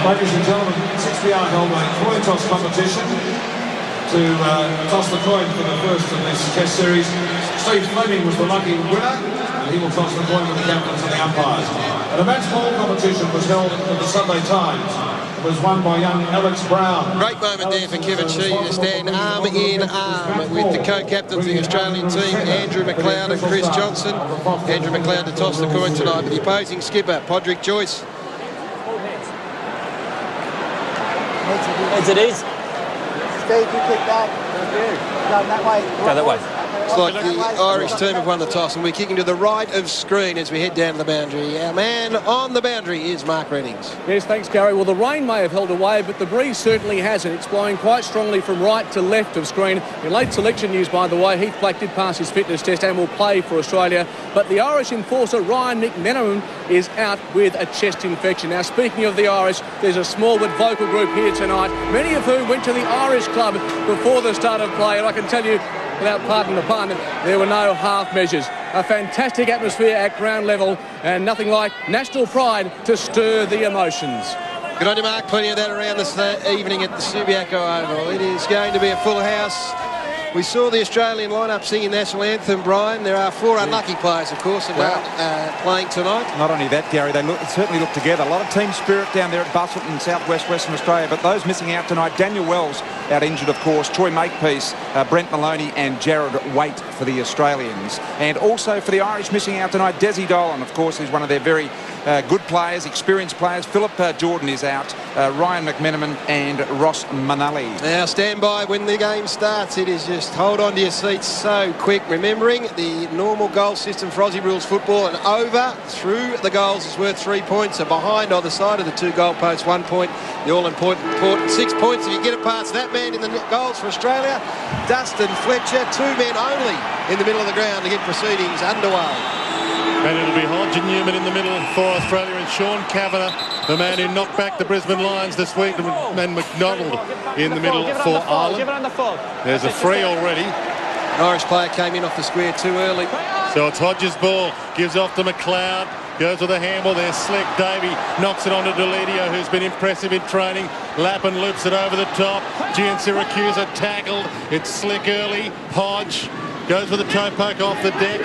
Ladies and gentlemen, Subiaco Oval coin toss competition. To toss the coin for the first of this Test series. Steve Fleming was the lucky winner, and he will toss the coin with the captains and the umpires. And a match ball competition was held at the Sunday Times. It was won by young Alex Brown. Great moment there for Kevin Sheedy to stand arm in arm with the co-captains of the Australian team, Andrew McLeod and Chris Johnson. Andrew McLeod to toss the coin tonight with the opposing skipper, Podrick Joyce. As it is. Steve, you kick that. Go that way. Go that way. It's like the Irish team have won the toss, and we're kicking to the right of screen as we head down to the boundary. Our man on the boundary is Mark Reddings. Yes, thanks, Garry. Well, the rain may have held away, but the breeze certainly hasn't. It's blowing quite strongly from right to left of screen. In late selection news, by the way, Heath Black did pass his fitness test and will play for Australia. But the Irish enforcer, Ryan McMenamin, is out with a chest infection. Now, speaking of the Irish, there's a small but vocal group here tonight, many of whom went to the Irish club before the start of play. And I can tell you, without pardoning the pun, there were no half measures. A fantastic atmosphere at ground level and nothing like national pride to stir the emotions. Good on you, Mark. Plenty of that around this evening at the Subiaco Oval. It is going to be a full house. We saw the Australian lineup singing national anthem, Brian. There are 4 unlucky players, of course, that aren't playing tonight. Not only that, Gary, they certainly look together. A lot of team spirit down there at Busselton in southwest Western Australia, but those missing out tonight, Daniel Wells out injured, of course, Troy Makepeace, Brent Maloney and Jared Waite for the Australians. And also for the Irish missing out tonight, Desi Dolan, of course, is one of their very good players, experienced players. Philip Jordan is out, Ryan McMenamin and Ross Manali. Now stand by when the game starts. It is just hold on to your seats so quick. Remembering the normal goal system for Aussie rules football, and over through the goals is worth 3 points. So behind either side of the 2 goal posts, 1 point. The all-important 6 points if you get it past that man in the goals for Australia. Dustin Fletcher, 2 men only in the middle of the ground to get proceedings underway. And it'll be Hodge and Newman in the middle for Australia, and Sean Kavanagh, the man who knocked back the Brisbane Lions this week, and McDonald in the middle for Ireland. There's a free already. An Irish player came in off the square too early. So it's Hodge's ball, gives off to McLeod, goes with a handball there, slick. Davey knocks it onto Deledio, who's been impressive in training. Lappin loops it over the top. Gian Syracuse tackled. It's slick early. Hodge goes with a toe poke off the deck.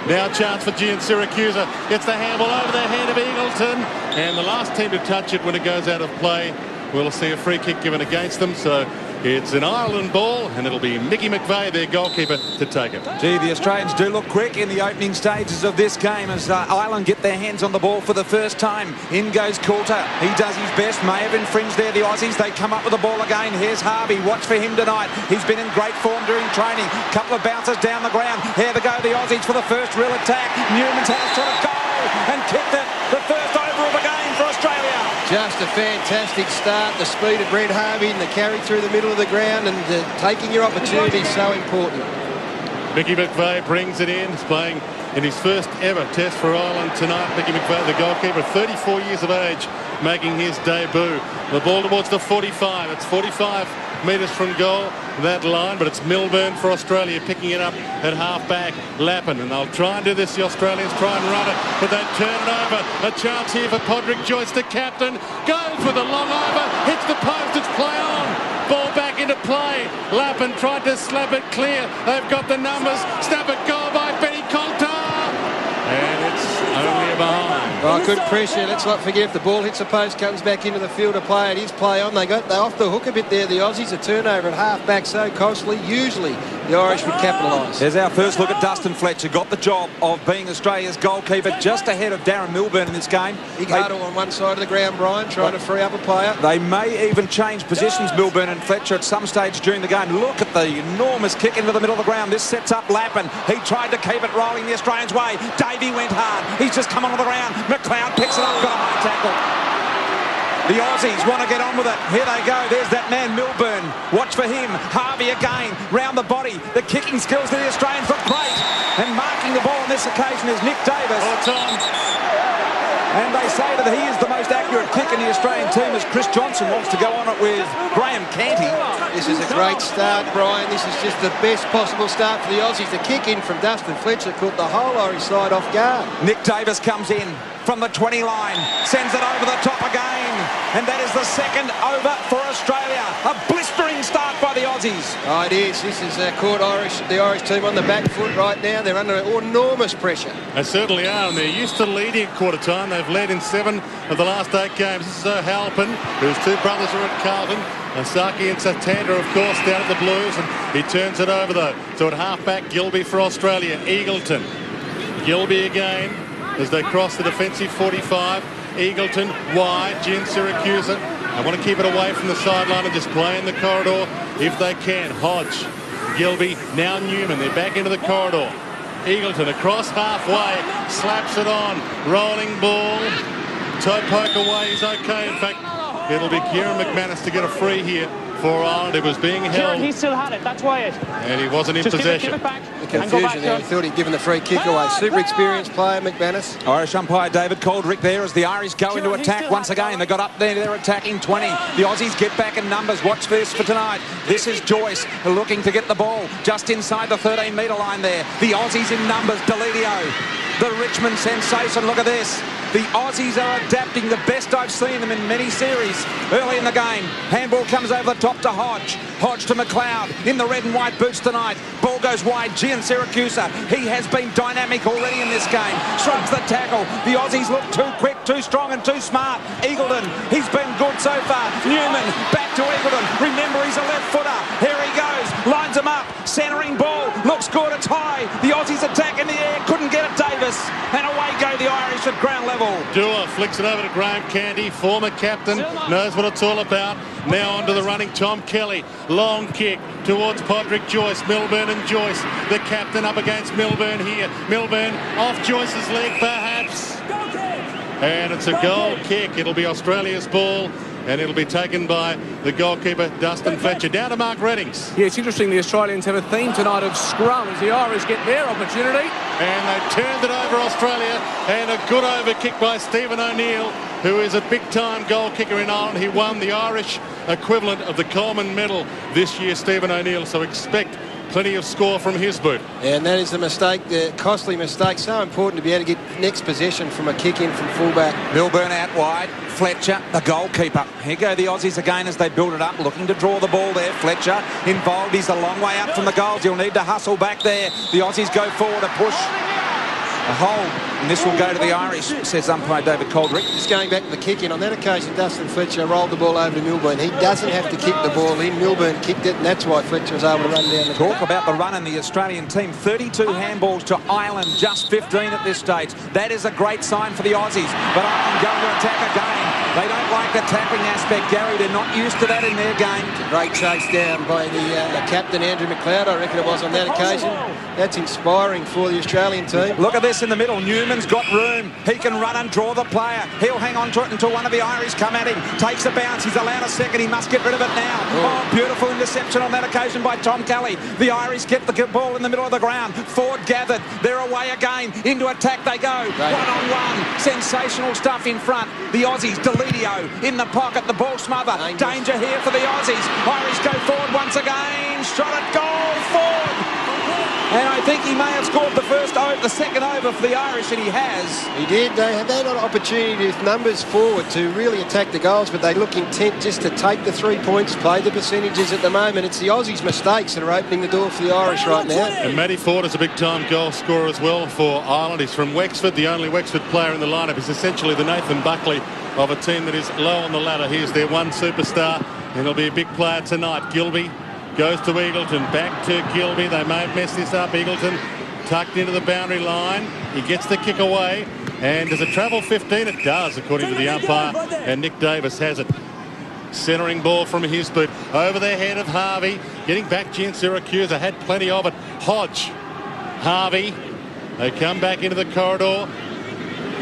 Now a chance for Gian Syracuse. Gets the handball over the head of Eagleton. And the last team to touch it when it goes out of play, we'll see a free kick given against them. So it's an Ireland ball, and it'll be Mickey McVeigh, their goalkeeper, to take it. Gee, the Australians do look quick in the opening stages of this game as Ireland get their hands on the ball for the first time. In goes Coulter. He does his best. May have infringed there, the Aussies. They come up with the ball again. Here's Harvey. Watch for him tonight. He's been in great form during training. Couple of bounces down the ground. Here they go, the Aussies for the first real attack. Newman's has to the goal and kicked it. The first over of the game for Australia. Just a fantastic start. The speed of Brent Harvey and the carry through the middle of the ground, and taking your opportunity is so important. Mickey McVeigh brings it in. He's playing in his first ever test for Ireland tonight. Mickey McVeigh, the goalkeeper, 34 years of age, making his debut. The ball towards the 45. It's 45 metres from goal, that line, but it's Melbourne for Australia picking it up at half-back. Lappin, and they'll try and do this. The Australians try and run it, but they turn it over. A chance here for Podrick Joyce, the captain. Goes with a long over, hits the post, it's play on. Ball back into play. Lappin tried to slap it clear. They've got the numbers. Snap it goal by Benny Coulter. And it's only a behind. Oh, good pressure. Let's not forget, if the ball hits the post, comes back into the field to play it. Is play on. They're off the hook a bit there, the Aussies. A turnover at half-back so costly. Usually the Irish would capitalise. There's our first look at Dustin Fletcher. Got the job of being Australia's goalkeeper, just ahead of Darren Milburn in this game. Big huddle on one side of the ground, Brian, trying to free up a player. They may even change positions, Milburn and Fletcher, at some stage during the game. Look at the enormous kick into the middle of the ground. This sets up Lappin. He tried to keep it rolling the Australians' way. Davey went hard. He's just come onto the ground. McLeod picks it up, got a high tackle. The Aussies want to get on with it. Here they go. There's that man, Milburn. Watch for him. Harvey again. Round the body. The kicking skills of the Australians look great. And marking the ball on this occasion is Nick Davis. And they say that he is the most accurate kick in the Australian team, as Chris Johnson wants to go on it with Graham Canty. This is a great start, Brian. This is just the best possible start for the Aussies. The kick in from Dustin Fletcher caught the whole Irish side off guard. Nick Davis comes in. from the 20 line. Sends it over the top again. And that is the second over for Australia. A blistering start by the Aussies. Oh, it is. This is caught the Irish team on the back foot right now. They're under enormous pressure. They certainly are, and they're used to leading at quarter time. They've led in 7 of the last 8 games. This is O'Halpin, whose 2 brothers are at Carlton. Saki and Satanda, of course, down at the Blues, and he turns it over, though. So at half-back, Gilby for Australia. Eagleton. Gilby again as they cross the defensive 45. Eagleton wide. Gin Siracusa. They want to keep it away from the sideline and just play in the corridor if they can. Hodge. Gilby. Now Newman. They're back into the corridor. Eagleton across halfway. Slaps it on. Rolling ball. Toe poke away is okay. In fact, it'll be Kieran McManus to get a free here for Ireland. It was being held. Kieran, he still had it. That's why it. And he wasn't in possession. Give it back. The confusion there. He thought he'd given the free kick away. Super experienced player, McManus. Irish umpire David Coldrick there as the Irish go into attack once again. They got up there. They're attacking 20. The Aussies get back in numbers. Watch this for tonight. This is Joyce looking to get the ball just inside the 13-metre line there. The Aussies in numbers. Deledio. The Richmond sensation. Look at this. The Aussies are adapting the best I've seen them in many series early in the game. Handball comes over the top to Hodge. Hodge to McLeod in the red and white boots tonight. Ball goes wide. Gian Siracusa. He has been dynamic already in this game. Shrugs the tackle. The Aussies look too quick, too strong and too smart. Eagleton, he's been good so far. Newman, back to Eagleton. Remember, he's a left footer. Here he goes. Lines him up. Centering ball. Looks good. It's high. The Aussies attack in the air. Couldn't get it, Davis. And away go the Irish at ground level. Dua flicks it over to Graham Canty, former captain, knows what it's all about. Now onto the running Tom Kelly. Long kick towards Podrick Joyce. Milburn and Joyce. The captain up against Milburn here. Milburn off Joyce's leg, perhaps. And it's a goal kick. It'll be Australia's ball. And it'll be taken by the goalkeeper, Dustin Fletcher. Down to Mark Reddings. Yeah, it's interesting the Australians have a theme tonight of scrum as the Irish get their opportunity. And they turned it over Australia. And a good over kick by Stephen O'Neill, who is a big-time goal kicker in Ireland. He won the Irish equivalent of the Coleman medal this year, Stephen O'Neill. So expect plenty of score from his boot. And that is the mistake, the costly mistake. So important to be able to get next possession from a kick in from fullback. Milburn out wide. Fletcher, the goalkeeper. Here go the Aussies again as they build it up, looking to draw the ball there. Fletcher involved. He's a long way up from the goals. He'll need to hustle back there. The Aussies go forward, a push. A hold, and this will go to the Irish, says umpire David Coldrick. Just going back to the kick in, on that occasion Dustin Fletcher rolled the ball over to Milburn. He doesn't have to kick the ball in. Milburn kicked it, and that's why Fletcher was able to run down the Talk about the run in the Australian team. 32 handballs to Ireland, just 15 at this stage. That is a great sign for the Aussies. But Ireland going to attack again. They don't like the tapping aspect, Garry. They're not used to that in their game. Great chase down by the captain, Andrew McLeod, I reckon it was on that occasion. That's inspiring for the Australian team. Look at this in the middle. Newman's got room. He can run and draw the player. He'll hang on to it until one of the Irish come at him. Takes a bounce. He's allowed a second. He must get rid of it now. Oh, beautiful interception on that occasion by Tom Kelly. The Irish get the ball in the middle of the ground. Ford gathered. They're away again. Into attack they go. One-on-one. Sensational stuff in front. The Aussies. Deledio in the pocket. The ball smother. Danger here for the Aussies. Irish go forward once again. Shot at goal. Ford. And I think he may have scored the second over for the Irish, and he has. He did. They had an opportunity with numbers forward to really attack the goals, but they look intent just to take the 3 points, play the percentages at the moment. It's the Aussies' mistakes that are opening the door for the Irish right now. And Matty Ford is a big-time goal scorer as well for Ireland. He's from Wexford, the only Wexford player in the lineup. He's essentially the Nathan Buckley of a team that is low on the ladder. Here's their one superstar, and he'll be a big player tonight. Gilby goes to Eagleton, back to Gilby. They may mess this up. Eagleton tucked into the boundary line. He gets the kick away. And does it travel 15? It does, according to the umpire. And Nick Davis has it. Centering ball from his boot. Over the head of Harvey. Getting back Gian Siracusa. Had plenty of it. Hodge. Harvey. They come back into the corridor.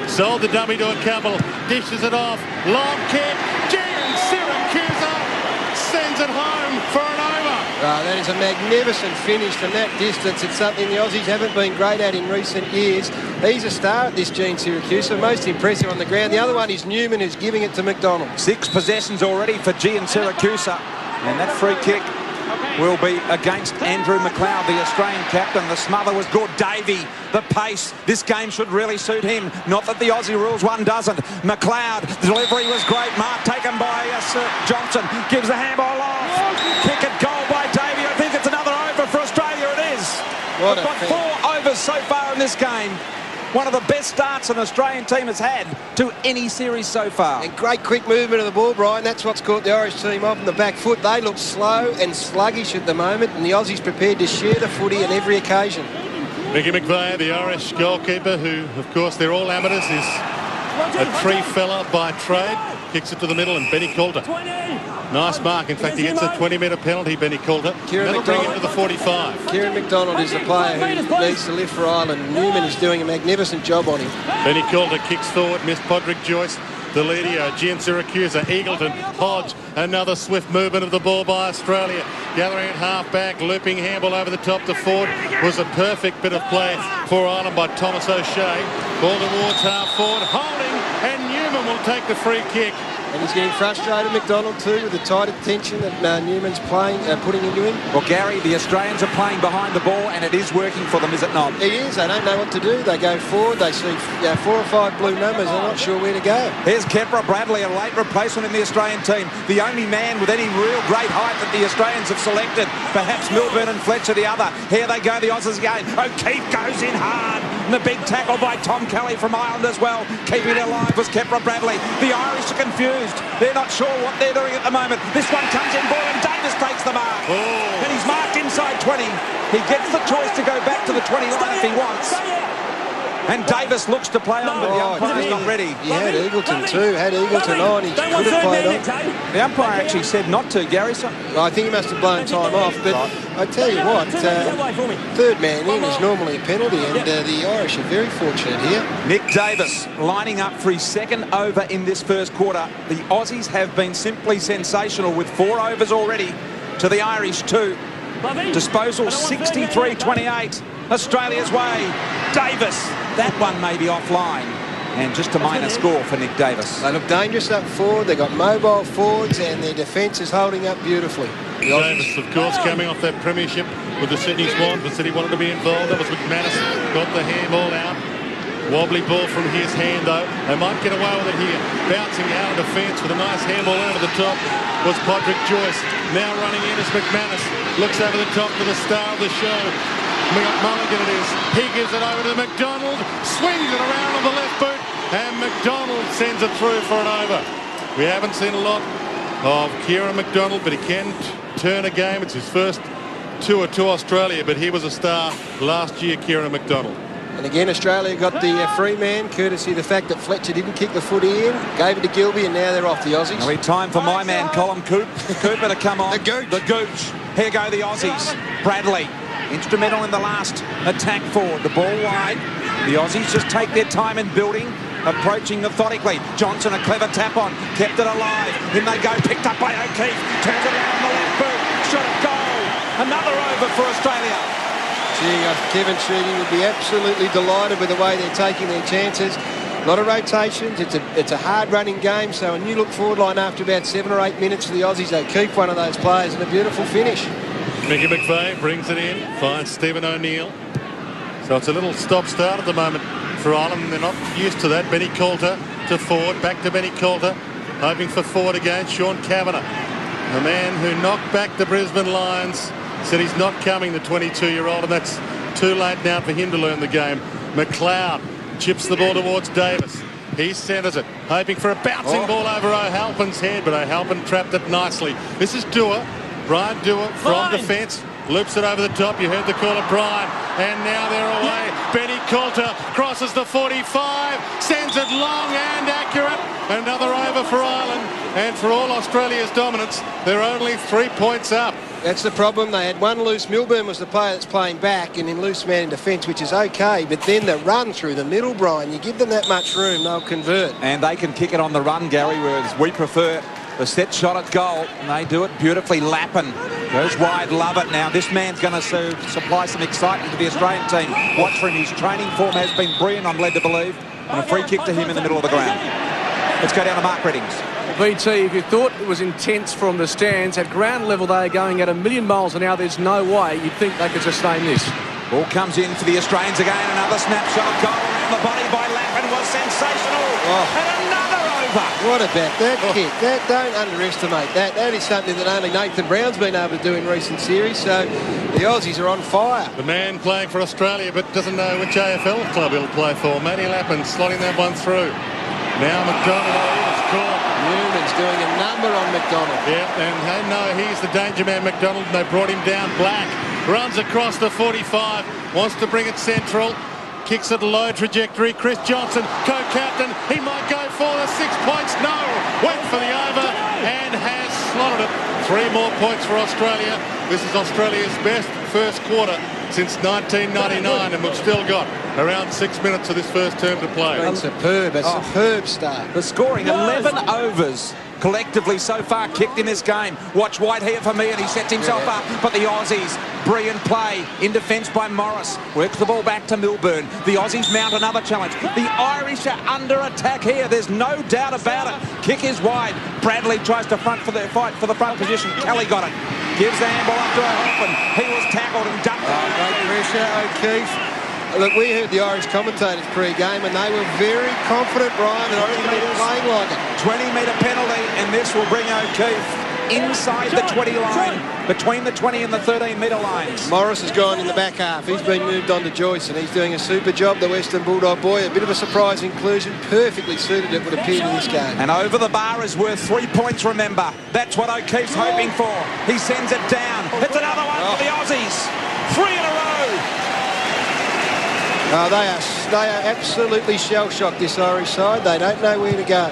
Sold the dummy to a couple. Dishes it off. Long kick. Gian Siracusa sends it home for an over. That is a magnificent finish from that distance. It's something the Aussies haven't been great at in recent years. He's a star at this, Gian Siracusa. Most impressive on the ground. The other one is Newman, who's giving it to McDonald. 6 possessions already for Gian Siracusa. And that free kick will be against Andrew McLeod, the Australian captain. The smother was good. Davey, the pace. This game should really suit him. Not that the Aussie rules one doesn't. McLeod, the delivery was great. Mark taken by Johnson. Gives the handball off. Kick at goal by Davey. I think it's another over for Australia. It is. We've got 4 overs so far in this game. One of the best starts an Australian team has had to any series so far. And great quick movement of the ball, Brian. That's what's caught the Irish team off in the back foot. They look slow and sluggish at the moment, and the Aussies prepared to share the footy on every occasion. Mickey McVeigh, the Irish goalkeeper, who, of course, they're all amateurs, is a tree fella by trade. Kicks it to the middle, and Benny Coulter. Nice mark. In fact, he gets a 20-metre penalty, Benny Coulter. That'll bring him to the 45. Kieran McDonald is the player who needs to lift for Ireland. Newman is doing a magnificent job on him. Benny Coulter kicks forward, missed Podrick Joyce. Delidio, Gian Siracusa, Eagleton, Hodge. Another swift movement of the ball by Australia. Gathering at half-back, looping handball over the top to Ford. Was a perfect bit of play for Ireland by Thomas O'Shea. Ball towards half-forward, holding, and Newman will take the free kick. And he's getting frustrated, McDonald, too, with the tight attention that Newman's putting into him. Well, Gary, the Australians are playing behind the ball, and it is working for them, is it not? It is. They don't know what to do. They go forward. They see 4 or 5 blue numbers. They're not sure where to go. Here's Kepra Bradley, a late replacement in the Australian team. The only man with any real great height that the Australians have selected. Perhaps Milburn and Fletcher the other. Here they go, the Aussies again. O'Keefe goes in hard. And the big tackle by Tom Kelly from Ireland as well. Keeping it alive was Kepra Bradley. The Irish are confused. They're not sure what they're doing at the moment. This one comes in ball and Davis takes the mark. And he's marked inside 20. He gets the choice to go back to the 20 line if he wants. And Davis looks to play on, but the umpire's not ready. He had Eagleton too. Had Eagleton on. He could have played on. The umpire actually said not to, Gary. Well, I think he must have blown time off. But I tell you what, third man in is normally a penalty, and the Irish are very fortunate here. Nick Davis lining up for his second over in this first quarter. The Aussies have been simply sensational with 4 overs already to the Irish 2. Disposal 63-28. Australia's way. Davis, that one may be offline. And just a minor score for Nick Davis. They look dangerous up forward. They've got mobile forwards, and their defence is holding up beautifully. Davis, of course, coming off that premiership with the Sydney Swans, but said he wanted to be involved. That was McManus. Got the handball out. Wobbly ball from his hand, though. They might get away with it here. Bouncing out of defence with a nice handball over the top was Podrick Joyce. Now running in is McManus. Looks over the top to the star of the show. Mulligan it is. He gives it over to McDonald. Swings it around on the left boot. And McDonald sends it through for an over. We haven't seen a lot of Kieran McDonald, but he can turn a game. It's his first tour to Australia, but he was a star last year, Kieran McDonald. And again, Australia got the free man, courtesy of the fact that Fletcher didn't kick the footy in, gave it to Gilby, and now they're off, the Aussies. It'll be time for my man, Colin Cooper, to come on. The Gooch. The Gooch. Here go the Aussies. Bradley, instrumental in the last attack forward. The ball wide. The Aussies just take their time in building, approaching methodically. Johnson, a clever tap on, kept it alive. In they go, picked up by O'Keefe. Turns it around the left boot. Shot at goal. Another over for Australia. Gee, Kevin Sheedy would be absolutely delighted with the way they're taking their chances. A lot of rotations. It's a hard-running game, so a new look forward line after about 7 or 8 minutes for the Aussies. They keep one of those players, and a beautiful finish. Mickey McVeigh brings it in, finds Stephen O'Neill. So it's a little stop-start at the moment for Ireland. They're not used to that. Benny Coulter to Ford, back to Benny Coulter, hoping for Ford again. Sean Kavanagh, the man who knocked back the Brisbane Lions, said he's not coming, the 22-year-old, and that's too late now for him to learn the game. McLeod chips the ball towards Davis. He centres it, hoping for a bouncing ball over O'Halpin's head, but O'Halpin trapped it nicely. This is Dewar, Brian Dewar from defence. Loops it over the top. You heard the call of Brian. And now they're away. Benny Coulter crosses the 45. Sends it long and accurate. Another over for Ireland. And for all Australia's dominance, they're only 3 points up. That's the problem. They had one loose. Milburn was the player that's playing back and in loose man in defence, which is okay. But then the run through the middle, Brian, you give them that much room, they'll convert. And they can kick it on the run, Gary, whereas we prefer the set shot at goal, and they do it beautifully. Lappin goes wide, love it. Now this man's going to supply some excitement to the Australian team. Watch for him, his training form has been brilliant, I'm led to believe. And a free kick to him in the middle of the ground. Let's go down to Mark Reddings. BT, if you thought it was intense from the stands, at ground level they are going at 1,000,000 miles an hour. There's no way you'd think they could sustain this. Ball comes in for the Australians again. Another snapshot of goal around the body by Lappin was sensational. And another over. What about that kick? Don't underestimate that. That is something that only Nathan Brown's been able to do in recent series. So the Aussies are on fire. The man playing for Australia but doesn't know which AFL club he'll play for. Matty Lappin slotting that one through. Now McDonald is caught. Newman's doing a number on McDonald. Yep, and they know he's the danger man, McDonald, and they brought him down. Black runs across the 45, wants to bring it central, kicks it low trajectory. Chris Johnson, co-captain, he might go for the 6 points. No, went for the over and has slotted it. 3 more points for Australia. This is Australia's best first quarter since 1999, and we've still got around 6 minutes of this first term to play. Superb, a superb start. The scoring, 11 overs collectively so far kicked in this game. Watch White here for me, and he sets himself up. But the Aussies, brilliant play in defence by Morris. Works the ball back to Melbourne. The Aussies mount another challenge. The Irish are under attack here. There's no doubt about it. Kick is wide. Bradley tries to fight for the front position. Kelly got it. Gives the handball up to O'Hoffman. He was tackled and ducked. Great pressure, O'Keefe. Look, we heard the Irish commentators pre-game and they were very confident, Ryan, and I reckon they were playing like it. 20-metre penalty, and this will bring O'Keefe inside the 20 line, between the 20 and the 13-metre lines. Morris has gone in the back half. He's been moved on to Joyce, and he's doing a super job, the Western Bulldog boy. A bit of a surprise inclusion, perfectly suited, it would appear, in this game. And over the bar is worth 3 points, remember. That's what O'Keefe's hoping for. He sends it down. It's another one for the Aussies. 3 in a row. They are absolutely shell-shocked, this Irish side. They don't know where to go.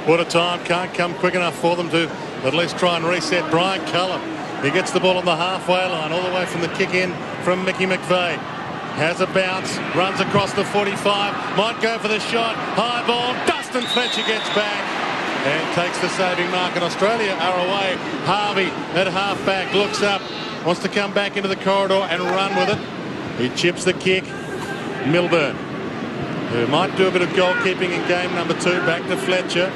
What a time. Can't come quick enough for them to at least try and reset. Brian Cullum, he gets the ball on the halfway line, all the way from the kick in from Mickey McVeigh. Has a bounce, runs across the 45, might go for the shot. High ball, Dustin Fletcher gets back and takes the saving mark. And Australia are away. Harvey at half-back looks up, wants to come back into the corridor and run with it. He chips the kick. Melbourne, who might do a bit of goalkeeping in game number 2, back to Fletcher.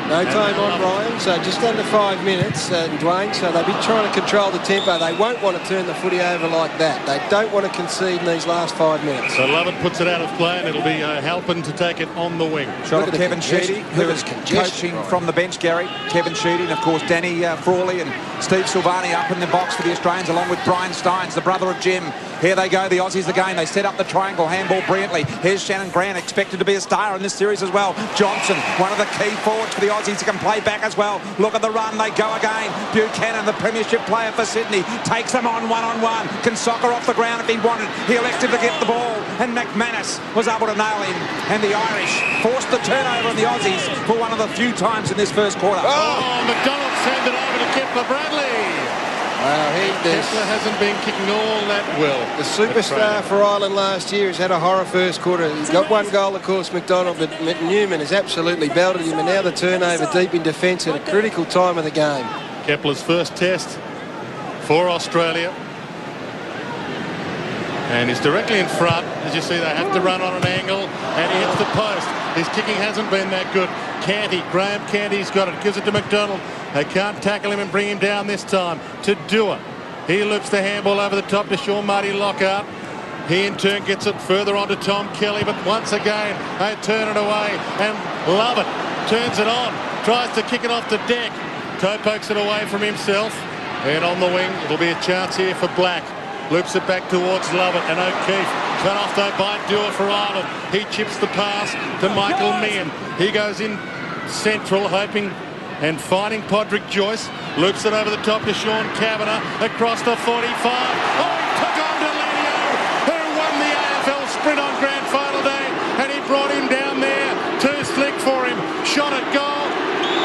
No time on, Ryan, so just under 5 minutes, Dwayne, so they'll be trying to control the tempo. They won't want to turn the footy over like that. They don't want to concede in these last 5 minutes. So Lovett puts it out of play, and it'll be Halpin to take it on the wing. Shot of Kevin Sheedy, who is coaching from the bench, Garry. Kevin Sheedy, and of course Danny Frawley and Steve Silvani up in the box for the Australians, along with Brian Steins, the brother of Jim. Here they go, the Aussies again. They set up the triangle, handball brilliantly. Here's Shannon Grant, expected to be a star in this series as well. Johnson, one of the key forwards for the Aussies, who can play back as well. Look at the run, they go again. Buchanan, the premiership player for Sydney, takes them on one-on-one. Can soccer off the ground if he wanted. He elected to get the ball, and McManus was able to nail him. And the Irish forced the turnover on the Aussies for one of the few times in this first quarter. Oh, McDonald sends it over to Kepler Bradley. Kepler hasn't been kicking all that well. The superstar for Ireland last year has had a horror first quarter. He's got 1 goal, of course, McDonald, but Newman has absolutely belted him, and now the turnover deep in defence at a critical time of the game. Kepler's first test for Australia. And he's directly in front. As you see, they have to run on an angle, and he hits the post. His kicking hasn't been that good. Graham Canty's got it, gives it to McDonald. They can't tackle him and bring him down this time. To Dewar. He loops the handball over the top to Sean Marty Lockhart. He in turn gets it further on to Tom Kelly, but once again they turn it away, and Lovett turns it on, tries to kick it off the deck. Toe pokes it away from himself, and on the wing it'll be a chance here for Black. Loops it back towards Lovett, and O'Keefe cut off though by Dewar for Ireland. He chips the pass to Michael Meehan. He goes in central, hoping and finding Podrick Joyce. Loops it over the top to Sean Kavanagh across the 45. Oh, he took on to Lyon, who won the AFL sprint on grand final day, and he brought him down there. Too slick for him. Shot at goal,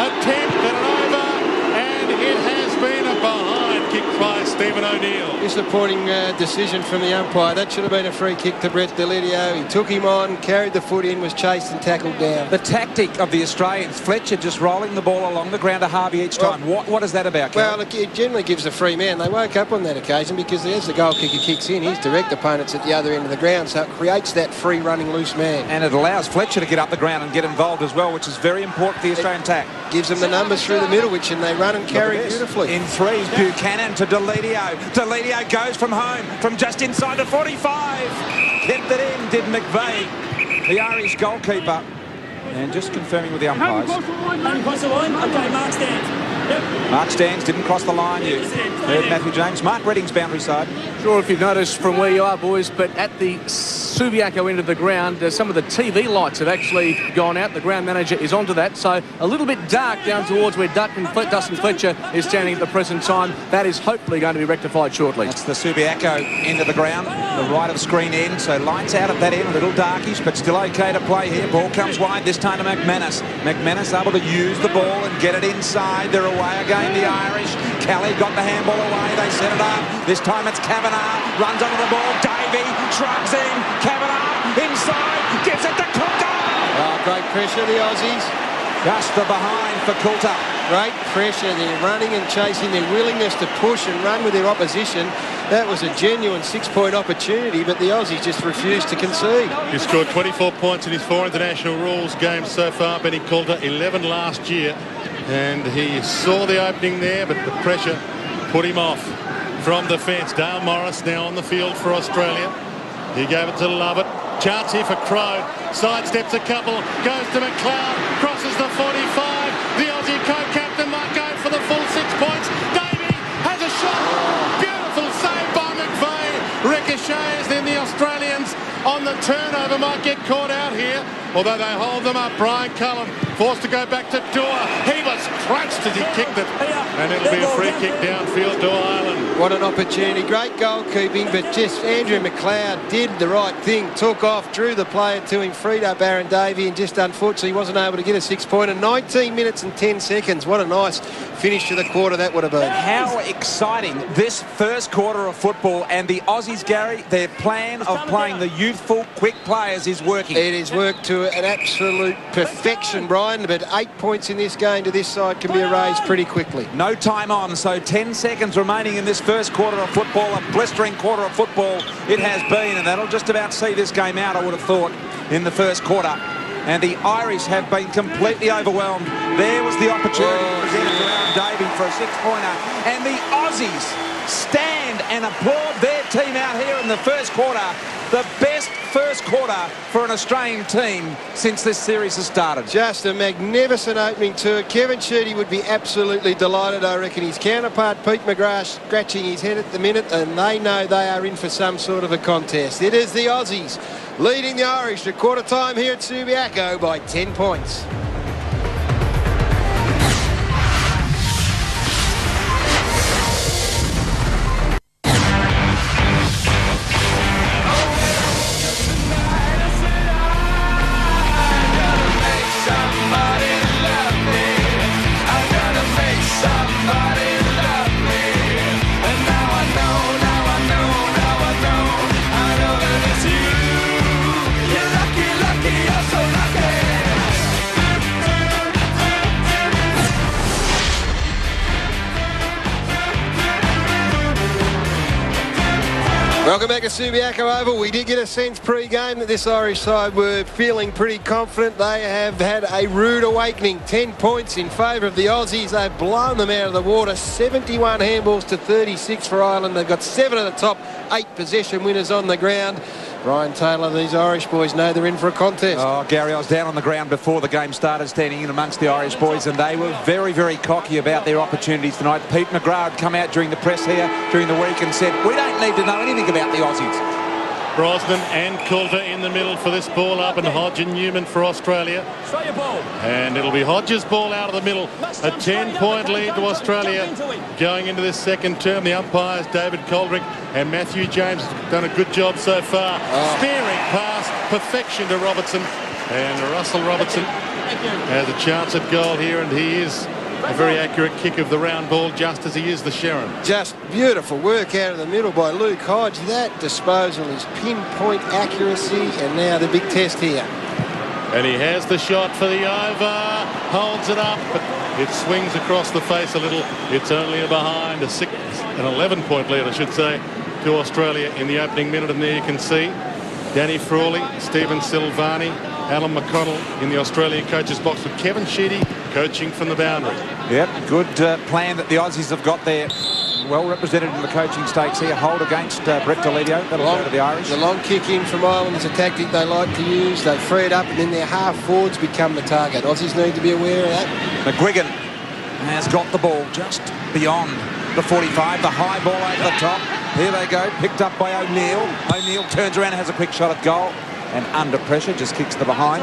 attempt at an over, and it has been a behind kick try Stephen O'Neill. Disappointing decision from the umpire. That should have been a free kick to Brett Delidio. He took him on, carried the foot in, was chased and tackled down. The tactic of the Australians, Fletcher just rolling the ball along the ground to Harvey each time. What is that about, Garry? Well, it generally gives a free man. They woke up on that occasion because as the goal kicker kicks in, his direct opponent's at the other end of the ground, so it creates that free running loose man. And it allows Fletcher to get up the ground and get involved as well, which is very important for the Australian attack. Gives them the numbers through the middle, which and they run and carry beautifully. In threes, Buchanan to Delidio. Delidio goes from home, from just inside the 45. Kept it in, did McVeigh, the Irish goalkeeper. And just confirming with the umpires. Cross the line. Okay, Mark stands. Yep. Mark Stands didn't cross the line. You heard Matthew James. Mark Reddings boundary side. Sure, if you've noticed from where you are, boys, but at the Subiaco end of the ground, some of the TV lights have actually gone out. The ground manager is onto that, so a little bit dark down towards where Dustin Fletcher is standing at the present time. That is hopefully going to be rectified shortly. That's the Subiaco end of the ground, the right of screen end, so lights out at that end, a little darkish, but still okay to play here. Ball comes wide, this time to McManus. McManus able to use the ball and get it inside. They're away again, the Irish. Kelly got the handball away, they set it up. This time it's Kavanagh, runs onto the ball, Davey shrugs in, Kavanagh inside, gives it to Coulter. Oh, great pressure, the Aussies. Just the behind for Coulter. Great pressure, they're running and chasing, their willingness to push and run with their opposition. That was a genuine 6-point opportunity, but the Aussies just refused to concede. He scored 24 points in his 4 international rules games so far, Benny Coulter, 11 last year. And he saw the opening there, but the pressure put him off from defence. Dale Morris now on the field for Australia. He gave it to Lovett. Chance here for Crone. Sidesteps a couple. Goes to McLeod. Crosses the 45. The Aussie co-captain might go for the full 6 points. Davey has a shot. Beautiful save by McVeigh. Ricochets. Then the Australians on the turnover might get caught out here. Although they hold them up. Brian Cullen forced to go back to Dewar. He was crunched as he kicked it. And it'll be a free kick downfield to Ireland. What an opportunity. Great goalkeeping, but just Andrew McLeod did the right thing. Took off, drew the player to him, freed up Aaron Davey, and just unfortunately wasn't able to get a 6-pointer. 19 minutes and 10 seconds. What a nice finish to the quarter that would have been. How exciting this first quarter of football, and the Aussies, Garry, their plan of playing the youthful, quick players is working. It is worked to an absolute perfection, Brian, but 8 points in this game to this side can be erased pretty quickly. No time on, so 10 seconds remaining in this first quarter of football. A blistering quarter of football it has been, and that'll just about see this game out, I would have thought, in the first quarter. And the Irish have been completely overwhelmed. There was the opportunity presented to Aaron Davey for a 6-pointer, and the Aussies stand and applaud their team out here in the first quarter. The best first quarter for an Australian team since this series has started. Just a magnificent opening to it. Kevin Sheedy would be absolutely delighted, I reckon. His counterpart, Pete McGrath, scratching his head at the minute, and they know they are in for some sort of a contest. It is the Aussies leading the Irish at quarter time here at Subiaco by 10 points. Welcome back to Subiaco Oval. We did get a sense pre-game that this Irish side were feeling pretty confident. They have had a rude awakening. 10 points in favour of the Aussies. They've blown them out of the water. 71 handballs to 36 for Ireland. They've got 7 of the top 8 possession winners on the ground. Brian Taylor, these Irish boys know they're in for a contest. Oh, Garry, I was down on the ground before the game started, standing in amongst the Irish boys, and they were very, very cocky about their opportunities tonight. Pete McGrath had come out during the press here during the week and said, we don't need to know anything about the Aussies. Brosnan and Coulter in the middle for this ball up, and Hodge and Newman for Australia. And it'll be Hodge's ball out of the middle. A 10-point lead to Australia going into this second term. The umpires, David Coldrick and Matthew James, have done a good job so far. Spearing pass, perfection to Robertson. And Russell Robertson has a chance at goal here, and he is a very accurate kick of the round ball, just as he is the Sharon. Just beautiful work out of the middle by Luke Hodge. That disposal is pinpoint accuracy, and now the big test here. And he has the shot for the over, holds it up, but it swings across the face a little. It's only a behind, an 11-point lead, I should say, to Australia in the opening minute. And there you can see Danny Frawley, Stephen Silvani, Alan McConnell in the Australian coaches box, with Kevin Sheedy coaching from the boundary. Yep, good plan that the Aussies have got there. Well represented in the coaching stakes here. Hold against Brett Delevio. That'll go to the Irish. The long kick in from Ireland is a tactic they like to use. They free it up, and then their half forwards become the target. Aussies need to be aware of that. McGuigan has got the ball just beyond the 45. The high ball over the top. Here they go. Picked up by O'Neill. O'Neill turns around and has a quick shot at goal. And under pressure, just kicks the behind.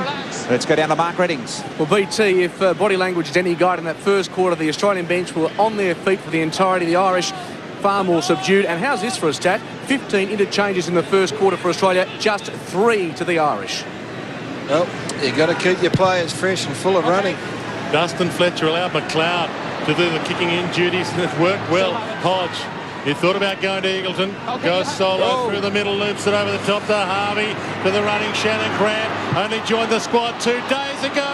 Let's go down to Mark Reddings. Well, BT, if body language is any guide in that first quarter, the Australian bench were on their feet for the entirety. The Irish far more subdued. And how's this for a stat? 15 interchanges in the first quarter for Australia, just 3 to the Irish. Well, you've got to keep your players fresh and full of running. Dustin Fletcher allowed McLeod to do the kicking in duties, and it worked well. Hodge, he thought about going to Eagleton, goes solo through the middle, loops it over the top to Harvey, to the running Shannon Grant, only joined the squad 2 days ago,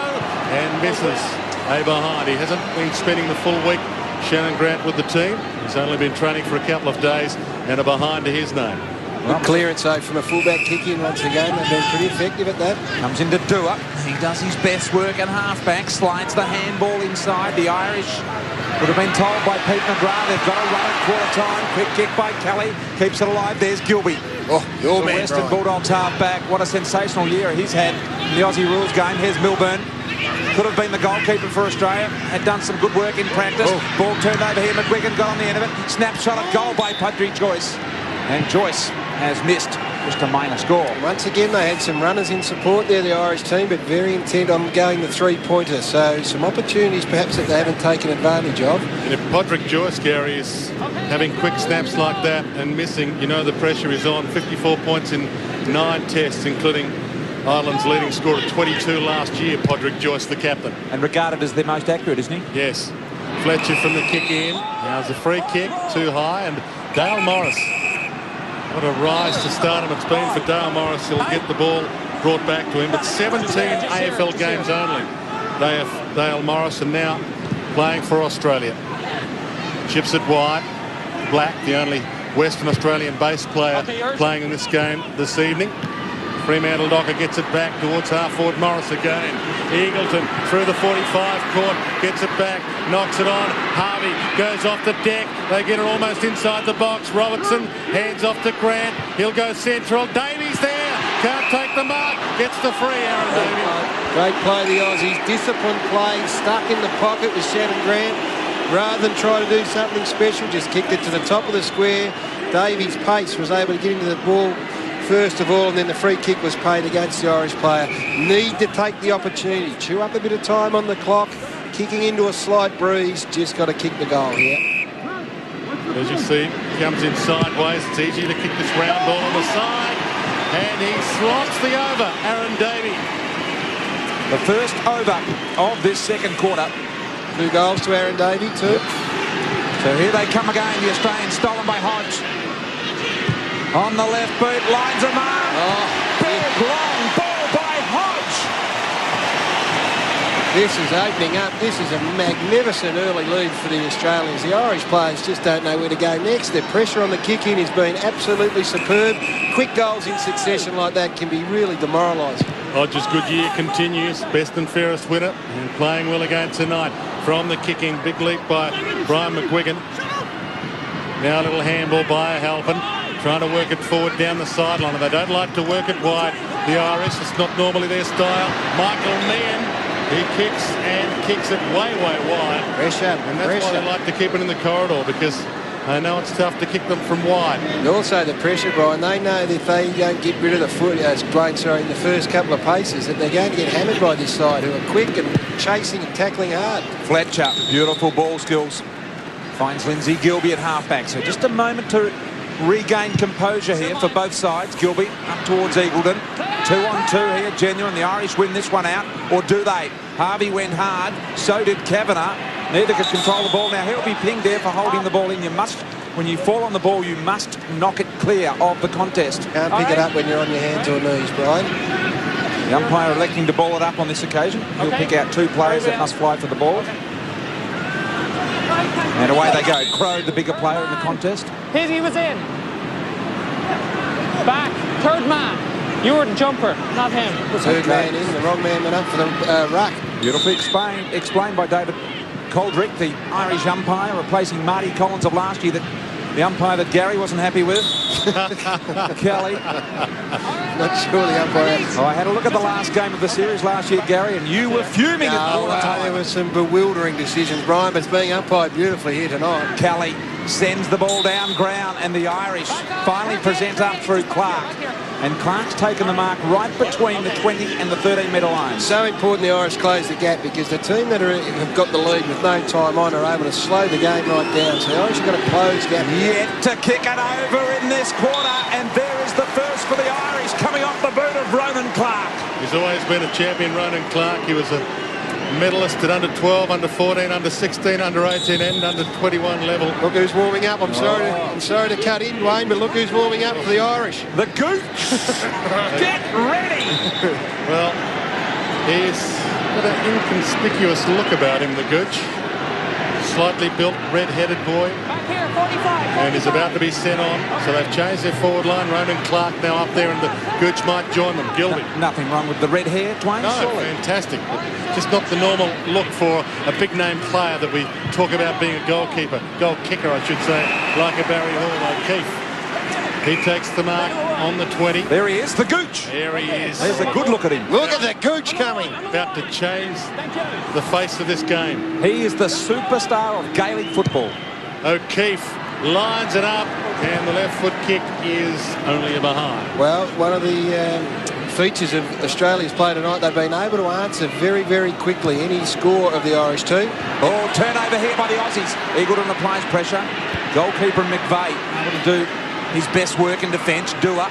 and misses a behind. He hasn't been spending the full week, Shannon Grant, with the team. He's only been training for a couple of days, and a behind to his name. Good clearance, though, from a fullback kick-in once again. They've been pretty effective at that. Comes into Dua. He does his best work at halfback. Slides the handball inside. The Irish would have been told by Pete McGrath they've got to run at quarter time. Quick kick by Kelly. Keeps it alive. There's Gilby. Oh, your the man, Western Brian. Bulldogs halfback. What a sensational year he's had in the Aussie rules game. Here's Milburn. Could have been the goalkeeper for Australia. Had done some good work in practice. Ball turned over here. McGuigan got on the end of it. Snapshot at goal by Patrick Joyce. And Joyce has missed just a minor score. Once again, they had some runners in support there, the Irish team, but very intent on going the three-pointer. So some opportunities perhaps that they haven't taken advantage of. And if Patrick Joyce, Garry, is having quick snaps like that and missing, you know the pressure is on. 54 points in 9 tests, including Ireland's leading scorer of 22 last year, Patrick Joyce, the captain. And regarded as their most accurate, isn't he? Yes. Fletcher from the kick in. Now it's a free kick, too high, and Dale Morris. What a rise to stardom it's been for Dale Morris. He'll get the ball brought back to him. But 17 AFL games only. Dale Morris, and now playing for Australia. Chips it wide. Black, the only Western Australian base player playing in this game this evening. Fremantle Docker gets it back towards half-forward Morris again. Eagleton through the 45 court, gets it back, knocks it on. Harvey goes off the deck. They get it almost inside the box. Robertson hands off to Grant. He'll go central. Davies there. Can't take the mark. Gets the free, Aaron Davies. Great play, the Aussies. Disciplined play, stuck in the pocket with Shannon Grant. Rather than try to do something special, just kicked it to the top of the square. Davies' pace was able to get into the ball first of all, and then the free kick was paid against the Irish player. Need to take the opportunity, chew up a bit of time on the clock, kicking into a slight breeze, just got to kick the goal here. As you see, comes in sideways. It's easy to kick this round ball on the side, and he slots the over, Aaron Davey. The first over of this second quarter. 2 goals to Aaron Davey, too. So here they come again, the Australians, stolen by Hodge. On the left boot, lines a mark. Big long ball by Hodge. This is opening up. This is a magnificent early lead for the Australians. The Irish players just don't know where to go next. Their pressure on the kick-in has been absolutely superb. Quick goals in succession like that can be really demoralising. Hodge's good year continues. Best and fairest winner, and playing well again tonight. From the kicking, big leap by Brian McGuigan. Now a little handball by Halpin. Trying to work it forward down the sideline, and they don't like to work it wide. The Irish, it's not normally their style. Michael Meehan, he kicks it way wide. Pressure, and that's why they like to keep it in the corridor, because they know it's tough to kick them from wide. And also the pressure, Brian. They know that if they don't get rid of the foot, Dwayne, in the first couple of paces, that they're going to get hammered by this side, who are quick and chasing and tackling hard. Fletcher, beautiful ball skills. Finds Lindsay Gilby at halfback. So just a moment to regain composure here for both sides. Gilby up towards Eagleton. 2-on-2 here, genuine. The Irish win this one out, or do they? Harvey went hard, so did Kavanagh. Neither could control the ball. Now he'll be pinged there for holding the ball in. You must, when you fall on the ball, you must knock it clear of the contest. Can't pick it up when you're on your hands or knees, Brian. The umpire electing to ball it up on this occasion. He'll pick out 2 players that must fly for the ball. And away they go. Crow, the bigger player in the contest. He was in. Back. Third man. You were the jumper, not him. Third man in. The wrong man went up for the ruck. Beautifully explained by David Coldrick, the Irish umpire, replacing Marty Collins of last year, the umpire that Garry wasn't happy with. Kelly. Not sure the umpire. I had a look at the last game of the series last year, Garry, and you were fuming at quarter time. There were some bewildering decisions, Brian, but it's being umpired beautifully here tonight. Kelly sends the ball down ground, and the Irish finally present up through Clark. And Clark's taken the mark right between the 20 and the 13-metre line. So important the Irish close the gap, because the team that have got the lead with no time on are able to slow the game right down. So the Irish have got a close gap. Yet to kick it over in this quarter, and there is the first for the Irish coming off the boot of Ronan Clark. He's always been a champion, Ronan Clark. He was a medalist at under 12, under 14, under 16, under 18 and under 21 level. Look who's warming up. I'm sorry to cut in, Dwayne, but look who's warming up for the Irish. The Gooch. Get ready. Well, he's got an inconspicuous look about him, the Gooch. Slightly built, red-headed boy. Back here, 45. And he's about to be sent on. So they've changed their forward line. Ronan Clark now up there, and the Gooch might join them. Gilby. Nothing wrong with the red hair, Dwayne? No, surely. fantastic. Just not the normal look for a big-name player that we talk about being a goal kicker, I should say, like a Barry Hall, O'Keefe. He takes the mark on the 20. There he is, the Gooch. There he is. There's a good look at him. Look at the Gooch coming. About to change the face of this game. He is the superstar of Gaelic football. O'Keefe lines it up, and the left foot kick is only a behind. Well, one of the features of Australia's play tonight, they've been able to answer very, very quickly any score of the Irish team. Oh, turnover here by the Aussies. Eagleton applies pressure. Goalkeeper McVeigh able to do his best work in defence. Dua.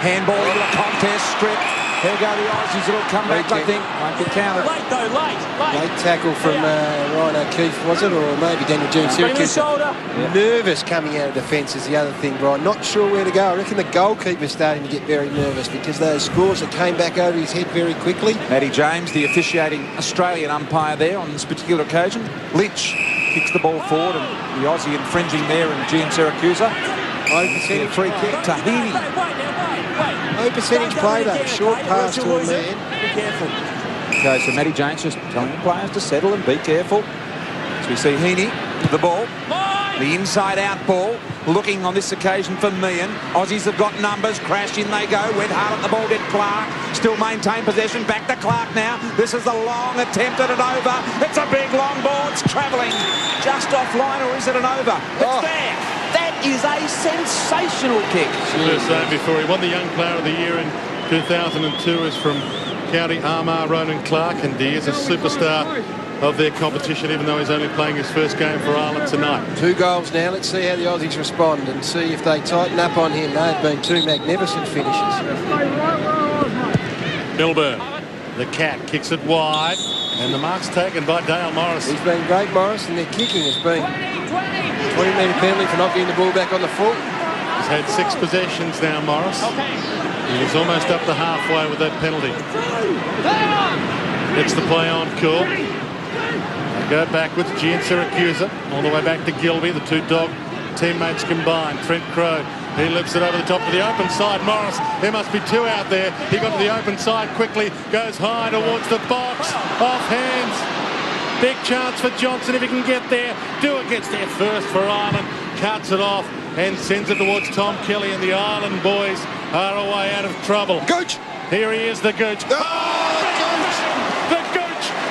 Handball into the contest. Strip. Here go the Aussies. It'll come back, I think. Won't get counted. Late though, late. Late tackle from Ryan O'Keefe, was it? Or maybe Daniel James Syracuse. Nervous coming out of defence is the other thing, Brian. Not sure where to go. I reckon the goalkeeper's starting to get very nervous because those scores that came back over his head very quickly. Matty James, the officiating Australian umpire there on this particular occasion. Lynch kicks the ball forward, and the Aussie infringing there, and Gian Syracuse. Low Free kick to Heaney. Low percentage play though. Short pass to a man. Be careful. Okay, so Matty James just telling the players to settle and be careful. So we see Heaney with the ball. The inside-out ball. Looking on this occasion for Meehan. Aussies have got numbers. Crash in they go. Went hard at the ball. Did Clark. Still maintain possession. Back to Clark now. This is a long attempt at an over. It's a big long ball. It's travelling just offline, or is it an over? It's there. That is a sensational kick. As I was saying before, he won the Young Player of the Year in 2002. Is from County Armagh, Ronan Clark, and he is a superstar of their competition, even though he's only playing his first game for Ireland tonight. 2 goals now. Let's see how the Aussies respond and see if they tighten up on him. They've been 2 magnificent finishes. Melbourne, the Cat kicks it wide, and the mark's taken by Dale Morris. He's been great, Morris, and their kicking has been 20-metre penalty for not getting the ball back on the full. He's had 6 possessions now, Morris. He's almost up to halfway with that penalty. It's the play on call. Go back with Gian Syracuse all the way back to Gilby. The 2 dog teammates combined. Trent Crowe, he lifts it over the top to the open side. Morris, there must be 2 out there. He got to the open side quickly, goes high towards the box, off hands. Big chance for Johnson if he can get there. Dua gets there first for Ireland, cuts it off and sends it towards Tom Kelly, and the Ireland boys are away out of trouble. Gooch! Here he is, the Gooch. The Gooch!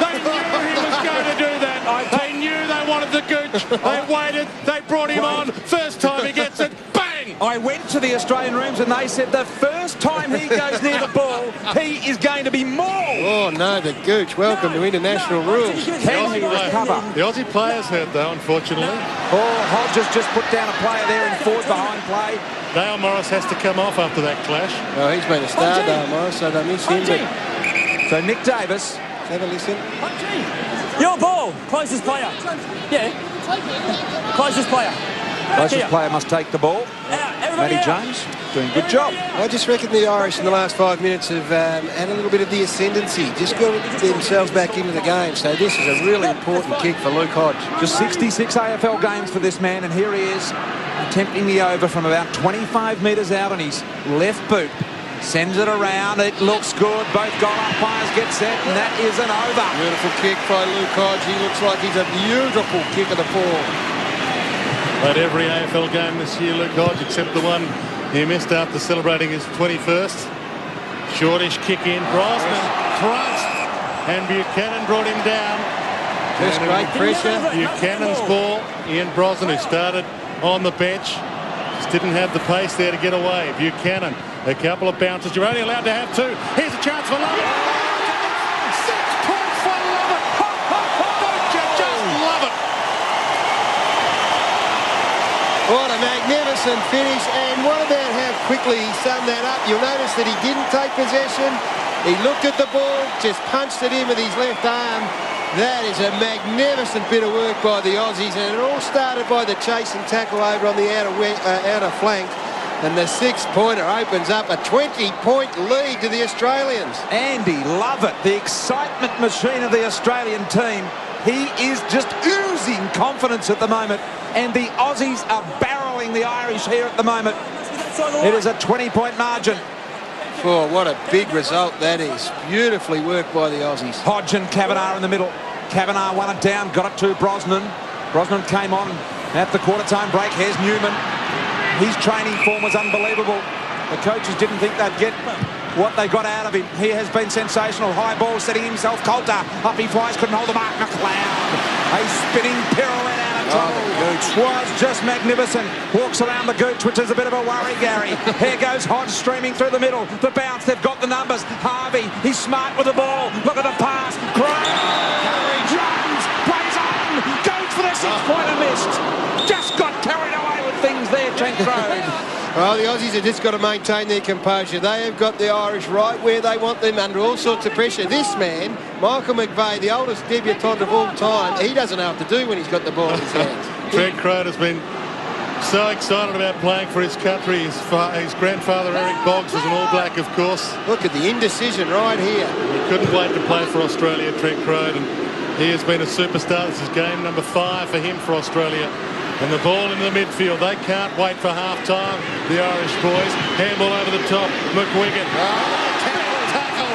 They knew he was going to do that. They knew they wanted the Gooch. They waited. They brought him on. First time he gets it. Bang! I went to the Australian rooms and they said the first time he goes near the ball, he is going to be mauled. Oh no, the Gooch. Welcome to international rules. Can he recover? The Aussie players hurt though, unfortunately. Oh, Hodges just put down a player there in forward behind play. Dale Morris has to come off after that clash. Well, he's been a star, Dale Morris, so they miss him. So Nick Davis Let's have a listen. Your ball. Closest player. Yeah. Closest player. Closest player must take the ball. Matty Everybody out. Jones doing a good job. I just reckon the Irish in the last 5 minutes have had a little bit of the ascendancy. Just got themselves back into the game. So this is a really important kick for Luke Hodge. Just 66 AFL games for this man, and here he is attempting the over from about 25 metres out on his left boot. Sends it around. It looks good. Both goal umpires get set, and that is an over. Beautiful kick by Luke Hodge. He looks like he's a beautiful kick of the ball. Played every AFL game this year, Luke Hodge, except the one he missed after celebrating his 21st. Shortish kick in. Brosnan crunched, and Buchanan brought him down. Just great pressure. Buchanan's ball. Ian Brosnan, who started on the bench, just didn't have the pace there to get away. Buchanan, a couple of bounces. You're only allowed to have two. Here's a chance for Lovett. 6 points for Lovett. Don't you just love it? What a magnificent finish, and what about how quickly he summed that up. You'll notice that he didn't take possession. He looked at the ball, just punched it in with his left arm. That is a magnificent bit of work by the Aussies, and it all started by the chase and tackle over on the outer flank. And the 6-pointer opens up a 20-point lead to the Australians. Andy Lovett, the excitement machine of the Australian team. He is just oozing confidence at the moment, and the Aussies are barrelling the Irish here at the moment. It is a 20-point margin. Oh, what a big result that is. Beautifully worked by the Aussies. Hodge and Kavanagh in the middle. Kavanagh won it down, got it to Brosnan. Brosnan came on at the quarter-time break. Here's Newman. His training form was unbelievable. The coaches didn't think they'd get what they got out of him. He has been sensational. High ball, setting himself. Coulter, up he flies, couldn't hold the mark. McLeod, a spinning pirouette out of trouble. Was just magnificent. Walks around the gooch, which is a bit of a worry, Garry. Here goes Hodge streaming through the middle. The bounce, they've got the numbers. Harvey, he's smart with the ball. Look at the pass. Garry Jones plays on. Goes for the 6-pointer, missed. Just got carried away with things there, Trent Crode. Well, the Aussies have just got to maintain their composure. They have got the Irish right where they want them, under all sorts of pressure. This man, Michael McVeigh, the oldest debutant of all time, he doesn't know what to do when he's got the ball in his hands. Trent Crode has been so excited about playing for his country. His grandfather, Eric Boggs, was an All Black, of course. Look at the indecision right here. He couldn't wait to play for Australia, Trent Crode, and he has been a superstar. This is game number 5 for him for Australia. And the ball into the midfield. They can't wait for half-time, the Irish boys. Handball over the top. McGuigan. Tackle.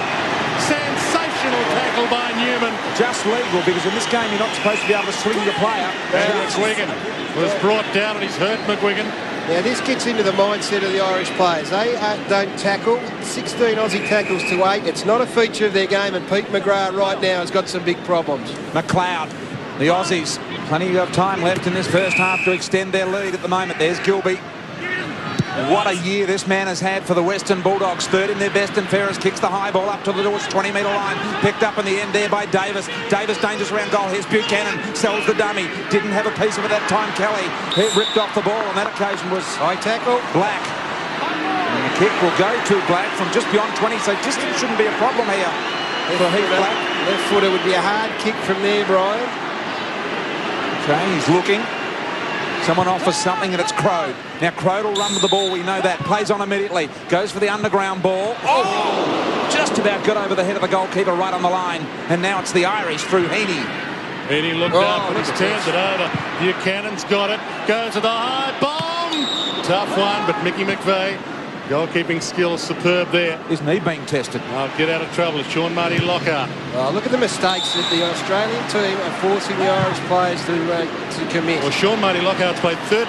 Sensational tackle by Newman. Just legal, because in this game you're not supposed to be able to swing your player. And McGuigan was brought down, and he's hurt McGuigan. Now this gets into the mindset of the Irish players. They don't tackle. 16 Aussie tackles to 8. It's not a feature of their game, and Pete McGrath right now has got some big problems. McLeod, the Aussies, plenty of time left in this first half to extend their lead at the moment. There's Gilby. What a year this man has had for the Western Bulldogs. Third in their best and fairest. Kicks the high ball up to the 20-metre line. Picked up in the end there by Davis. Davis dangerous around goal. Here's Buchanan. Sells the dummy. Didn't have a piece of it that time. Kelly. He ripped off the ball on that occasion was high tackle. Black. And the kick will go to Black from just beyond 20. So distance shouldn't be a problem here for Heath Black. Left footer would be a hard kick from there, Brian. Okay, he's looking. Someone offers something, and it's Crode. Now, Crode will run with the ball. We know that. Plays on immediately. Goes for the underground ball. Oh! Just about got over the head of the goalkeeper right on the line. And now it's the Irish through Heaney. Heaney looked up, and he's turned it over. Buchanan's got it. Goes to the high bomb. Tough one, but Mickey McVeigh. Goalkeeping skills superb there. His knee being tested. I'll get out of trouble. Sean Marty Lockhart. Oh, look at the mistakes that the Australian team are forcing the Irish players to commit. Well, Sean Marty Lockhart's played 13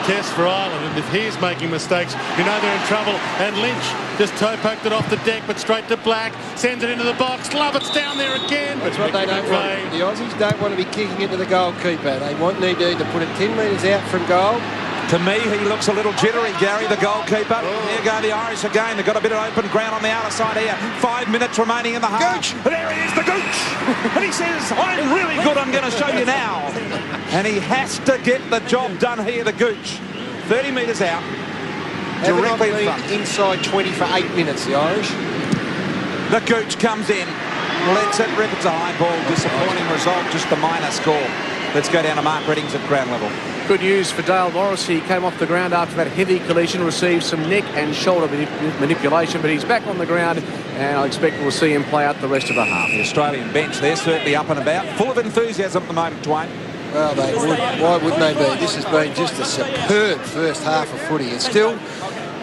tests for Ireland, and if he's making mistakes, you know they're in trouble. And Lynch just toe-poked it off the deck, but straight to Black. Sends it into the box. Lovett's down there again. That's what they don't want. The Aussies don't want to be kicking it to the goalkeeper. They need to put it 10 metres out from goal. To me, he looks a little jittery, Garry, the goalkeeper. Here go the Irish again. They've got a bit of open ground on the outer side here. 5 minutes remaining in the half. Gooch. There he is, the Gooch. And he says, I'm really good, I'm going to show you now. And he has to get the job done here, the Gooch. 30 metres out. Directly in front. Inside 20 for 8 minutes, the Irish. The Gooch comes in. lets it rip. It's a high ball. Disappointing result, just the minor score. Let's go down to Mark Reddings at ground level. Good news for Dale Morris. He came off the ground after that heavy collision, received some neck and shoulder manipulation, but he's back on the ground, and I expect we'll see him play out the rest of the half. The Australian bench, they're certainly up and about, full of enthusiasm at the moment, Dwayne. Well, they would. Why wouldn't they be? This has been just a superb first half of footy. It's still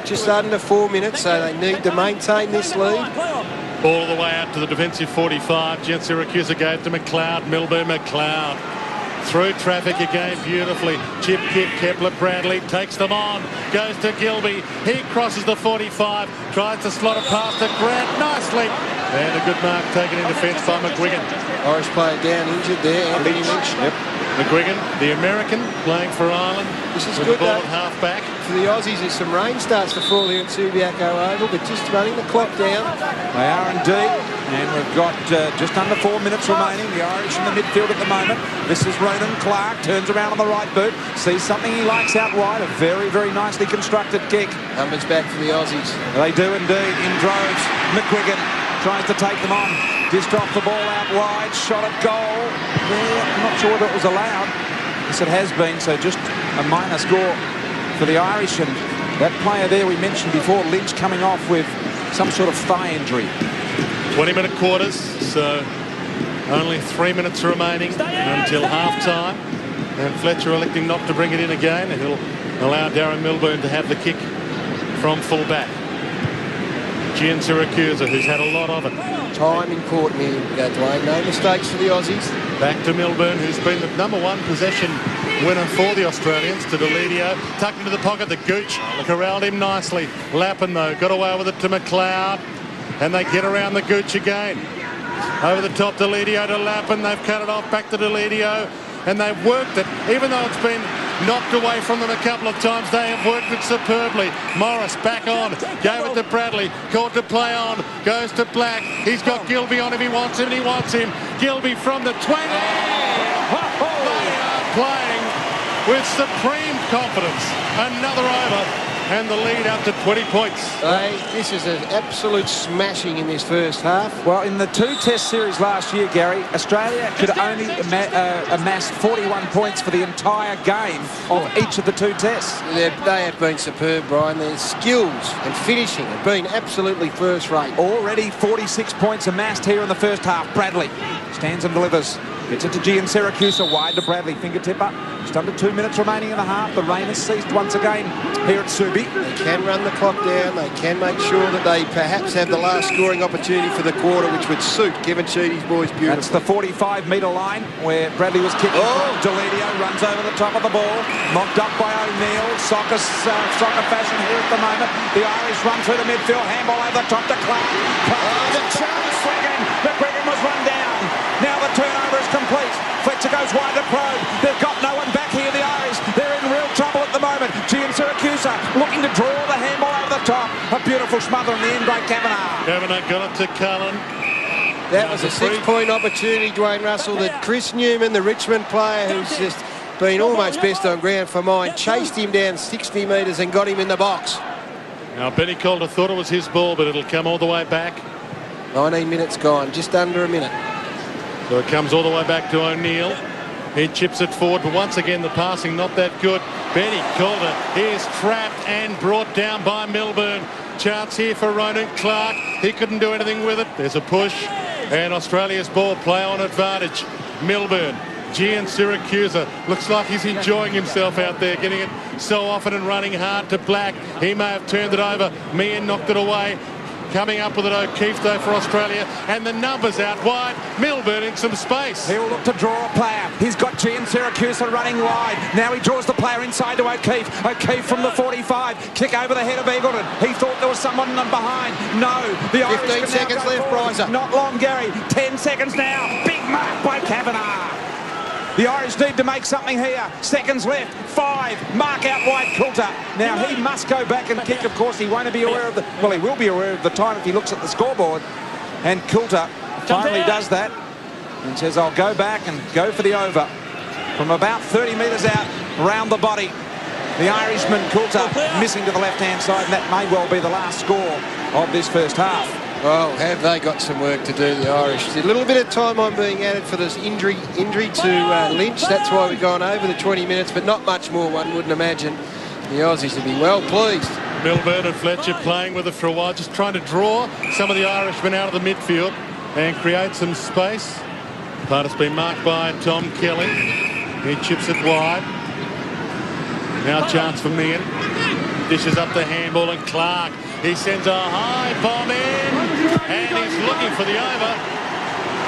just under 4 minutes, so they need to maintain this lead. All the way out to the defensive 45. Jen Syracuse gave to McLeod. McLeod. Through traffic again beautifully. Chip kick. Kepler Bradley takes them on. Goes to Gilby. He crosses the 45. Tries to slot it past to Grant nicely. And a good mark taken in defence by McGuigan. Irish player down injured there. Anthony Lynch. Yep. McGuigan, the American, playing for Ireland. This is with good, the ball though. at half-back. For the Aussies, as some rain starts to fall here at Subiaco Oval, but just running the clock down. They are indeed. And we've got just under 4 minutes remaining. The Irish in the midfield at the moment. This is Ronan Clark. Turns around on the right boot. Sees something he likes out wide. A very, very nicely constructed kick. Numbers back for the Aussies. They do indeed. In droves. McGuigan tries to take them on. Just off the ball out wide. Shot at goal. There. I'm not sure whether it was allowed. Yes, it has been. So just a minor score for the Irish. And that player there we mentioned before, Lynch, coming off with some sort of thigh injury. 20-minute quarters, so only 3 minutes remaining until half-time. And Fletcher electing not to bring it in again, and he'll allow Darren Milburn to have the kick from full-back. Gian Syracuse, who's had a lot of it. Time important here, Dwayne. No mistakes for the Aussies. Back to Milburn, who's been the #1 possession winner for the Australians, to Deledio. Tucked into the pocket, the Gooch corralled him nicely. Lappin, though, got away with it to McLeod. And they get around the Gooch again. Over the top, Deledio to Lappin. They've cut it off, back to Deledio. And they've worked it. Even though it's been knocked away from them a couple of times, they have worked it superbly. Morris back on. Gave it to Bradley. Called to play on. Goes to Black. He's got Gilby on him. He wants him and he wants him. Gilby from the 20. They are playing with supreme confidence. Another over. And the lead up to 20 points. This is an absolute smashing in this first half. Well, in the 2 test series last year, Gary, Australia could only amass 41 points for the entire game of each of the 2 tests. They have been superb, Brian. Their skills and finishing have been absolutely first rate. Already 46 points amassed here in the first half. Bradley stands and delivers. Gets it to Gian Syracuse, wide to Bradley. Fingertip up. Just under 2 minutes remaining in the half. The rain has ceased once again here at Subi. They can run the clock down. They can make sure that they perhaps have the last scoring opportunity for the quarter, which would suit Kevin Sheedy's boys beautifully. That's the 45-metre line where Bradley was kicking. Deledio runs over the top of the ball. Mocked up by O'Neill. Soccer fashion here at the moment. The Irish run through the midfield. Handball over the top to Clark. The chance again. McGuigan was run down. Now the turnover is complete. Fletcher goes wide to probe. They've got no one back here, the Irish. They're in real trouble at the moment. Gian Syracuse looking to draw the handball over the top. A beautiful smother in the end by Kavanagh. Kavanagh got it to Cullen. That was a 6-point opportunity, Dwayne Russell, that Chris Newman, the Richmond player, who's just been almost best on ground for mine, chased him down 60 metres and got him in the box. Now, Benny Calder thought it was his ball, but it'll come all the way back. 19 minutes gone, just under a minute. So it comes all the way back to O'Neill. He chips it forward, but once again the passing not that good. Benny Calder is trapped and brought down by Milburn. Chance here for Ronan Clark. He couldn't do anything with it. There's a push. And Australia's ball, play on advantage. Milburn. Gian Syracuse looks like he's enjoying himself out there, getting it so often and running hard to Black. He may have turned it over. Meehan knocked it away. Coming up with it, O'Keefe, though, for Australia. And the numbers out wide. Milburn in some space. He'll look to draw a player. He's got Gian Syracuse running wide. Now he draws the player inside to O'Keefe. O'Keefe from the 45. Kick over the head of Eagleton. He thought there was someone behind. No. The Irish 15 seconds left, Bryser. Not long, Gary. 10 seconds now. Big mark by Kavanagh. The Irish need to make something here. Seconds left. 5. Mark out wide Coulter. Now he must go back and kick. Of course, he won't be aware of the... Well, he will be aware of the time if he looks at the scoreboard. And Coulter finally does that and says, I'll go back and go for the over. From about 30 metres out, round the body. The Irishman, Coulter, missing to the left-hand side. And that may well be the last score of this first half. Well, have they got some work to do, the Irish? A little bit of time on being added for this injury to Lynch. That's why we've gone over the 20 minutes, but not much more, one wouldn't imagine. The Aussies would be well pleased. Melbourne and Fletcher playing with it for a while, just trying to draw some of the Irishmen out of the midfield and create some space. But it's been marked by Tom Kelly. He chips it wide. Now chance for Meehan. Dishes up the handball, and Clark, he sends a high bomb in, and he's looking for the over,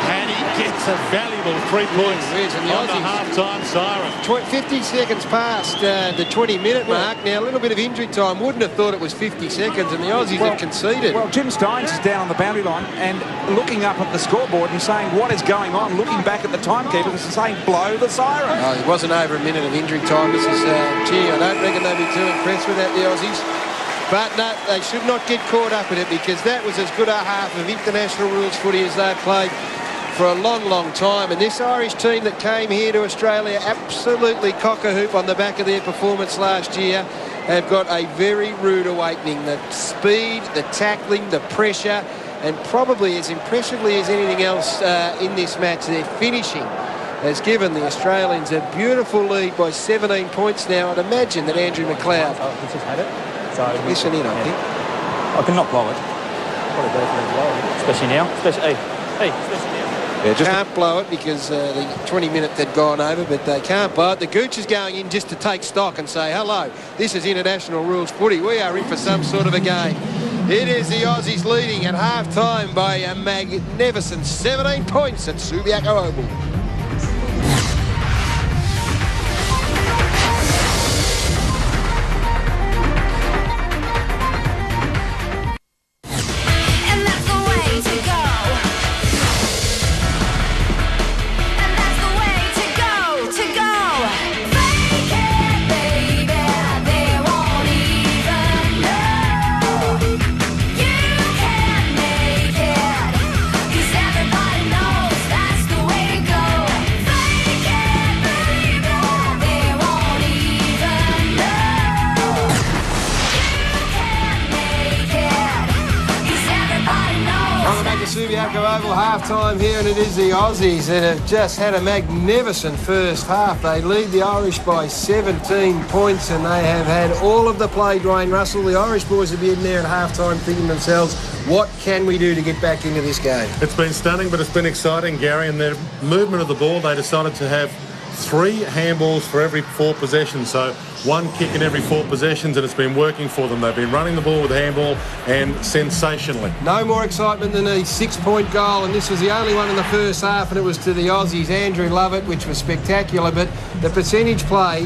and he gets a valuable 3 points on the half-time siren. 50 seconds past the 20-minute mark. Now, a little bit of injury time. Wouldn't have thought it was 50 seconds, and the Aussies have conceded. Well, Jim Steins is down on the boundary line and looking up at the scoreboard and saying, what is going on? Looking back at the timekeeper and saying, blow the siren. Oh, it wasn't over a minute of injury time. This is, I don't reckon they'll be too impressed with that, the Aussies. But no, they should not get caught up in it, because that was as good a half of international rules footy as they've played for a long, long time. And this Irish team that came here to Australia absolutely cock-a-hoop on the back of their performance last year have got a very rude awakening. The speed, the tackling, the pressure, and probably as impressively as anything else in this match, their finishing has given the Australians a beautiful lead by 17 points now. I'd imagine that Andrew McLeod... He's just had it. So listen in, I think. I cannot blow it. Probably go for it as well. Especially now. Especially now. Yeah, can't blow it because the 20-minute had gone over, but they can't blow it. The Gooch is going in just to take stock and say, hello, this is international rules footy. We are in for some sort of a game. It is the Aussies leading at half-time by a magnificent 17 points at Subiaco Oval. Subiaco Oval half-time here, and it is the Aussies that have just had a magnificent first half. They lead the Irish by 17 points, and they have had all of the play, Dwayne Russell. The Irish boys have been there at half-time thinking to themselves, what can we do to get back into this game? It's been stunning, but it's been exciting, Gary, and their movement of the ball, they decided to have 3 handballs for every 4 possessions, so 1 kick in every 4 possessions, and it's been working for them. They've been running the ball with a handball, and sensationally. No more excitement than a 6-point goal, and this was the only one in the first half, and it was to the Aussies. Andrew Lovett, which was spectacular, but the percentage play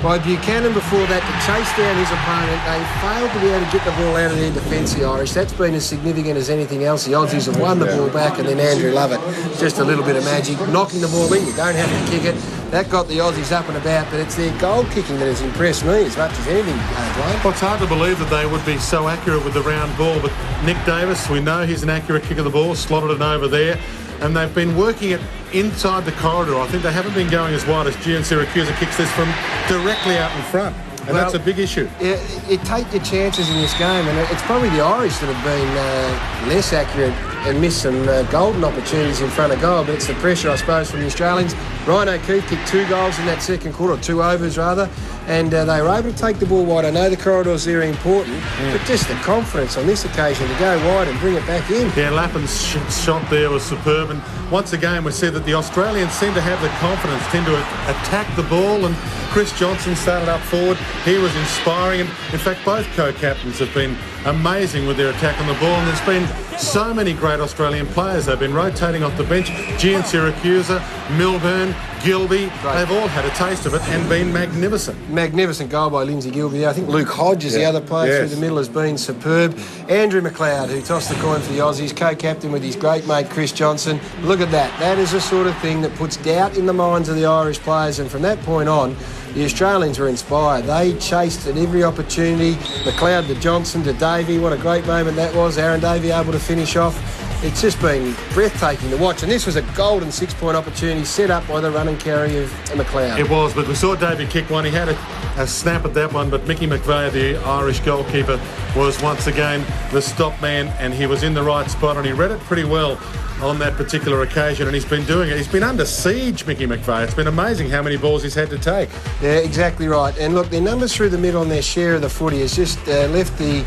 by Buchanan before that to chase down his opponent, they failed to be able to get the ball out of their defence, the Irish. That's been as significant as anything else. The Aussies have won the ball back, and then Andrew Lovett, just a little bit of magic, knocking the ball in. You don't have to kick it. That got the Aussies up and about, but it's their goal kicking that has impressed me as much as anything, Dwayne. Well, it's hard to believe that they would be so accurate with the round ball, but Nick Davis, we know he's an accurate kick of the ball, slotted it over there, and they've been working it inside the corridor. I think they haven't been going as wide as Gian Syracuse kicks this from directly out in front. And that's a big issue. You take your chances in this game, and it's probably the Irish that have been less accurate and missed some golden opportunities in front of goal, but it's the pressure, I suppose, from the Australians. Ryan O'Keefe kicked 2 goals in that second quarter, or 2 overs rather, and they were able to take the ball wide. I know the corridor's very important, but just the confidence on this occasion to go wide and bring it back in. Yeah, Lappin's shot there was superb, and once again we see that the Australians seem to have the confidence, tend to attack the ball, and Chris Johnson started up forward. He was inspiring, and in fact both co-captains have been amazing with their attack on the ball, and there's been so many great Australian players. They've been rotating off the bench. Gian Syracuse, Milburn, Gilby, they've all had a taste of it and been magnificent. Magnificent goal by Lindsay Gilby. I think Luke Hodge is the other player through the middle, has been superb. Andrew McLeod, who tossed the coin for the Aussies, co-captain with his great mate Chris Johnson. Look at that. That is the sort of thing that puts doubt in the minds of the Irish players, and from that point on, the Australians were inspired. They chased at every opportunity. McLeod to Johnson to Davey. What a great moment that was. Aaron Davey able to finish off. It's just been breathtaking to watch, and this was a golden 6-point opportunity set up by the run and carry of McLeod. It was, but we saw Davey kick one. He had a snap at that one, but Mickey McVeigh, the Irish goalkeeper, was once again the stop man, and he was in the right spot, and he read it pretty well on that particular occasion, and he's been doing it. He's been under siege, Mickey McVeigh. It's been amazing how many balls he's had to take. Yeah, exactly right. And look, their numbers through the middle and their share of the footy has just left the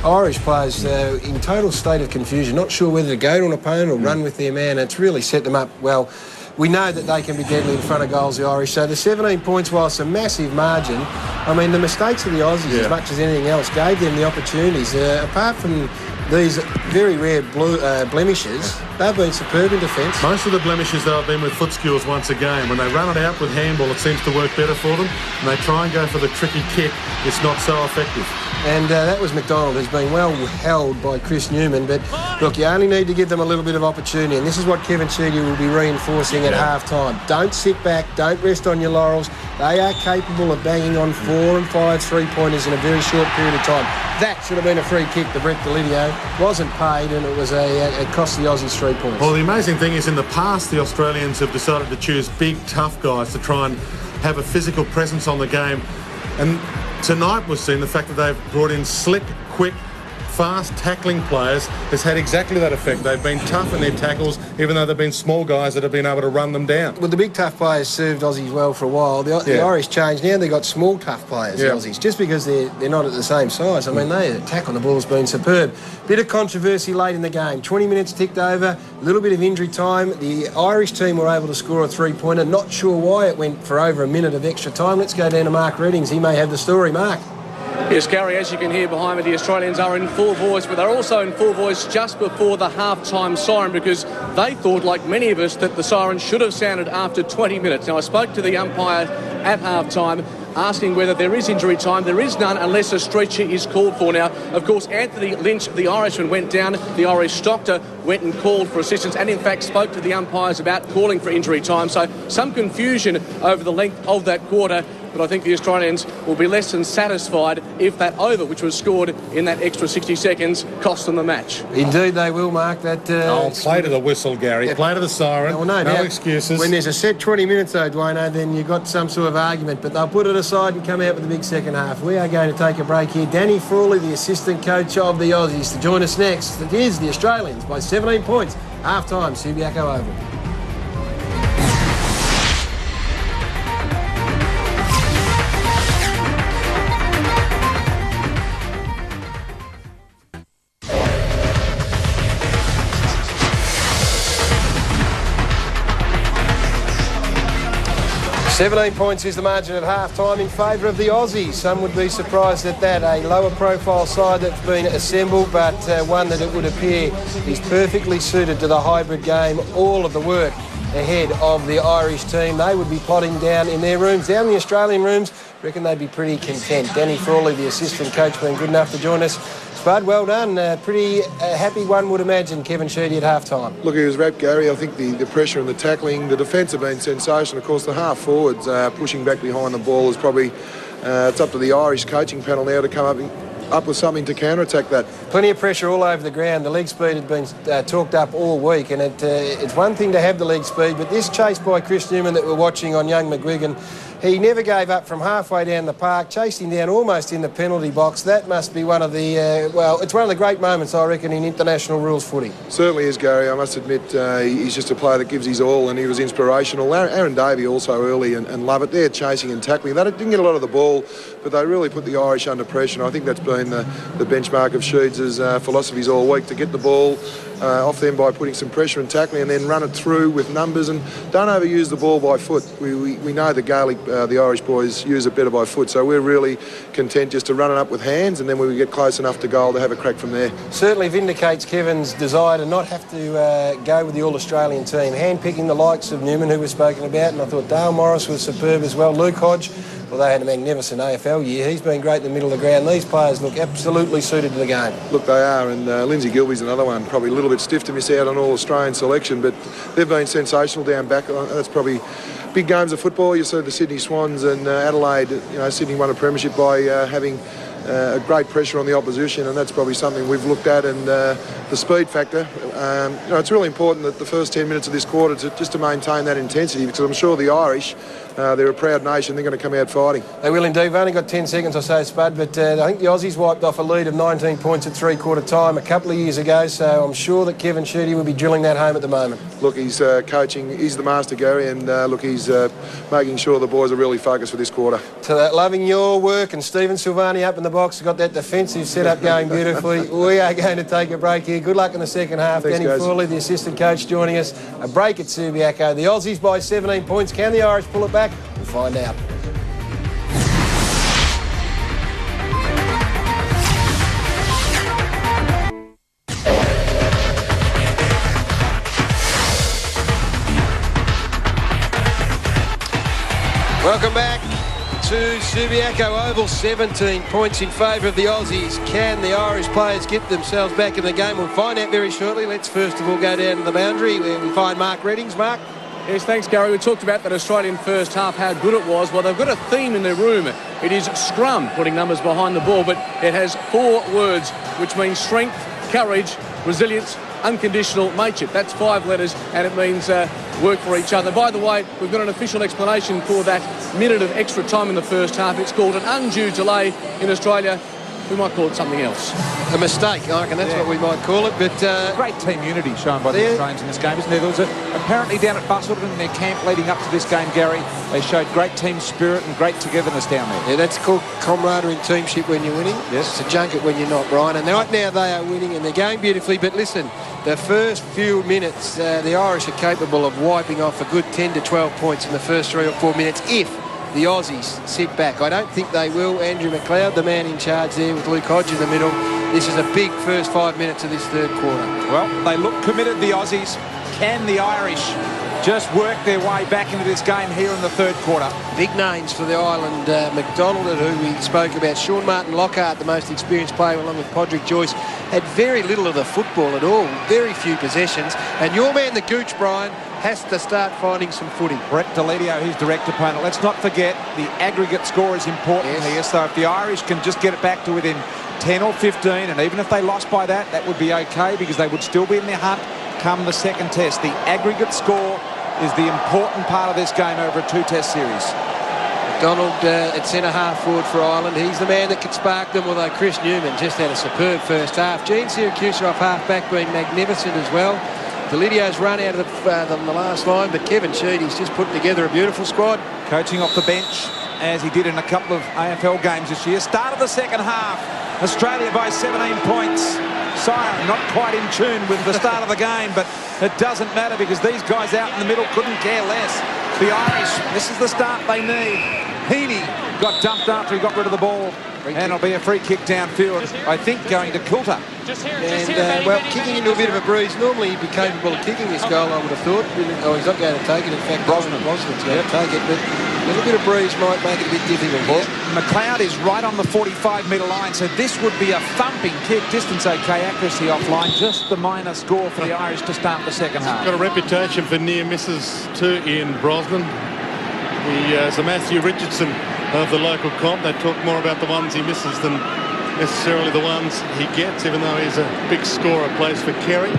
Irish players in total state of confusion, not sure whether to go to an opponent or run with their man. It's really set them up well. We know that they can be deadly in front of goals, the Irish. So the 17 points, whilst a massive margin, I mean, the mistakes of the Aussies, as much as anything else, gave them the opportunities. Apart from these very rare blemishes, they've been superb in defence. Most of the blemishes, though, have been with foot skills once again. When they run it out with handball, it seems to work better for them. And they try and go for the tricky kick. It's not so effective. And that was McDonald, who's been well held by Chris Newman. But, look, you only need to give them a little bit of opportunity. And this is what Kevin Sheedy will be reinforcing at half-time. Don't sit back. Don't rest on your laurels. They are capable of banging on 4 and 5 3-pointers in a very short period of time. That should have been a free kick to Brett Delidio. Wasn't paid, and it was it cost the Aussies 3 points. Well, the amazing thing is in the past, the Australians have decided to choose big, tough guys to try and have a physical presence on the game. And tonight we've seen the fact that they've brought in slick, quick, fast tackling players has had exactly that effect. They've been tough in their tackles, even though they've been small guys that have been able to run them down. Well, the big tough players served Aussies well for a while. The Irish changed. Now they've got small tough players, the Aussies, just because they're not at the same size. I mean, their attack on the ball has been superb. Bit of controversy late in the game. 20 minutes ticked over, a little bit of injury time. The Irish team were able to score a 3-pointer. Not sure why it went for over a minute of extra time. Let's go down to Mark Reddings. He may have the story. Mark. Yes, Garry, as you can hear behind me, the Australians are in full voice, but they're also in full voice just before the half-time siren, because they thought, like many of us, that the siren should have sounded after 20 minutes. Now, I spoke to the umpire at half-time, asking whether there is injury time. There is none unless a stretcher is called for. Now, of course, Anthony Lynch, the Irishman, went down. The Irish doctor went and called for assistance and, in fact, spoke to the umpires about calling for injury time. So some confusion over the length of that quarter, but I think the Australians will be less than satisfied if that over, which was scored in that extra 60 seconds, cost them the match. Indeed they will, Mark. That play to the whistle, Gary. Yeah. Play to the siren. Well, no excuses. When there's a set 20 minutes, though, Dwayne, then you've got some sort of argument. But they'll put it aside and come out with the big second half. We are going to take a break here. Danny Frawley, the assistant coach of the Aussies, to join us next. It is the Australians by 17 points. Half-time, Subiaco Oval. $17 points is the margin at half-time in favour of the Aussies. Some would be surprised at that. A lower-profile side that's been assembled, but one that it would appear is perfectly suited to the hybrid game. All of the work ahead of the Irish team. They would be plotting down in their rooms. Down in the Australian rooms, reckon they'd be pretty content. Danny Frawley, the assistant coach, been good enough to join us. Spud, well done. Pretty happy, one would imagine, Kevin Sheedy at half-time. Look, he was wrapped, Gary. I think the pressure and the tackling, the defence have been sensational. Of course, the half-forwards pushing back behind the ball is probably... it's up to the Irish coaching panel now to come up with something to counter-attack that. Plenty of pressure all over the ground. The leg speed had been talked up all week, and it's one thing to have the leg speed, but this chase by Chris Newman that we're watching on young McGuigan, he never gave up from halfway down the park, chased him down almost in the penalty box. That must be one of the, it's one of the great moments, I reckon, in international rules footy. Certainly is, Gary. I must admit, he's just a player that gives his all, and he was inspirational. Aaron Davey also early and love it. They're chasing and tackling. They didn't get a lot of the ball, but they really put the Irish under pressure, and I think that's been the benchmark of Sheeds' philosophies all week, to get the ball off them by putting some pressure and tackling, and then run it through with numbers, and don't overuse the ball by foot. We know the Gaelic, the Irish boys use it better by foot, so we're really content just to run it up with hands, and then when we get close enough to goal to have a crack from there. Certainly vindicates Kevin's desire to not have to go with the All-Australian team, hand-picking the likes of Newman, who was spoken about, and I thought Dale Morris was superb as well. Luke Hodge, well, they had a magnificent AFL year. He's been great in the middle of the ground. These players look absolutely suited to the game. Look, they are, and Lindsay Gilby's another one, probably a little bit stiff to miss out on All-Australian selection, but they've been sensational down back. That's probably big games of football. You see the Sydney Swans and Adelaide. You know, Sydney won a premiership by having a great pressure on the opposition, and that's probably something we've looked at. And the speed factor, it's really important that the first 10 minutes of this quarter just to maintain that intensity, because I'm sure the Irish, they're a proud nation, they're going to come out fighting. They will indeed. We've only got 10 seconds or so, Spud, but I think the Aussies wiped off a lead of 19 points at three-quarter time a couple of years ago, so I'm sure that Kevin Sheedy will be drilling that home at the moment. Look, he's coaching, he's the master, Garry, and look, he's making sure the boys are really focused for this quarter. So loving your work, and Stephen Silvani up in the box, got that defensive setup going beautifully. We are going to take a break here. Good luck in the second half. Thanks, Danny guys. Frawley, the assistant coach, joining us. A break at Subiaco. The Aussies by 17 points. Can the Irish pull it back? We'll find out. Welcome back to Subiaco Oval. 17 points in favour of the Aussies. Can the Irish players get themselves back in the game? We'll find out very shortly. Let's first of all go down to the boundary where we find Mark Reddings. Mark? Yes, thanks, Garry. We talked about that Australian first half, how good it was. Well, they've got a theme in their room. It is scrum, putting numbers behind the ball, but it has 4 words, which means strength, courage, resilience, unconditional mateship. That's 5 letters, and it means work for each other. By the way, we've got an official explanation for that minute of extra time in the first half. It's called an undue delay in Australia. We might call it something else. A mistake, I reckon that's what we might call it. But great team unity shown by the Australians in this game, isn't there? There was apparently down at Busselton in their camp leading up to this game, Garry, they showed great team spirit and great togetherness down there. Yeah, that's called camaraderie and teamship when you're winning. Yes. It's a junket when you're not, Brian. And right now they are winning and they're going beautifully. But listen, the first few minutes, the Irish are capable of wiping off a good 10 to 12 points in the first 3 or 4 minutes if the Aussies sit back. I don't think they will. Andrew McLeod, the man in charge there with Luke Hodge in the middle. This is a big first 5 minutes of this third quarter. Well, they look committed, the Aussies. Can the Irish just work their way back into this game here in the third quarter? Big names for the island. McDonald, who we spoke about. Sean Martin Lockhart, the most experienced player, along with Podrick Joyce, had very little of the football at all. Very few possessions. And your man, the Gooch, Brian, has to start finding some footy. Brett Deledio, his direct opponent. Let's not forget the aggregate score is important here. So if the Irish can just get it back to within 10 or 15, and even if they lost by that, that would be okay because they would still be in their hunt come the second test. The aggregate score is the important part of this game over a 2-test series. McDonald at centre-half forward for Ireland. He's the man that could spark them, although Chris Newman just had a superb first half. Gene Syracuse off half-back being magnificent as well. Delidio's run out of the last line, but Kevin Sheedy's just putting together a beautiful squad. Coaching off the bench, as he did in a couple of AFL games this year. Start of the second half. Australia by 17 points. Siren not quite in tune with the start of the game, but it doesn't matter because these guys out in the middle couldn't care less. The Irish, this is the start they need. Heaney got dumped after he got rid of the ball. And it'll be a free kick downfield, I think, going to Coulter. And, well, kicking into a bit of a breeze. Normally he'd be capable of kicking this goal, I would have thought. Oh, he's not going to take it. In fact, Brosnan's going to take it. But a little bit of breeze might make it a bit difficult. Well, McLeod is right on the 45-metre line, so this would be a thumping kick. Distance okay, accuracy offline. Just the minor score for the Irish to start the second half. Got a reputation for near misses too in Brosnan. He is a Matthew Richardson of the local comp. They talk more about the ones he misses than necessarily the ones he gets, even though he's a big scorer. Plays for Kerry.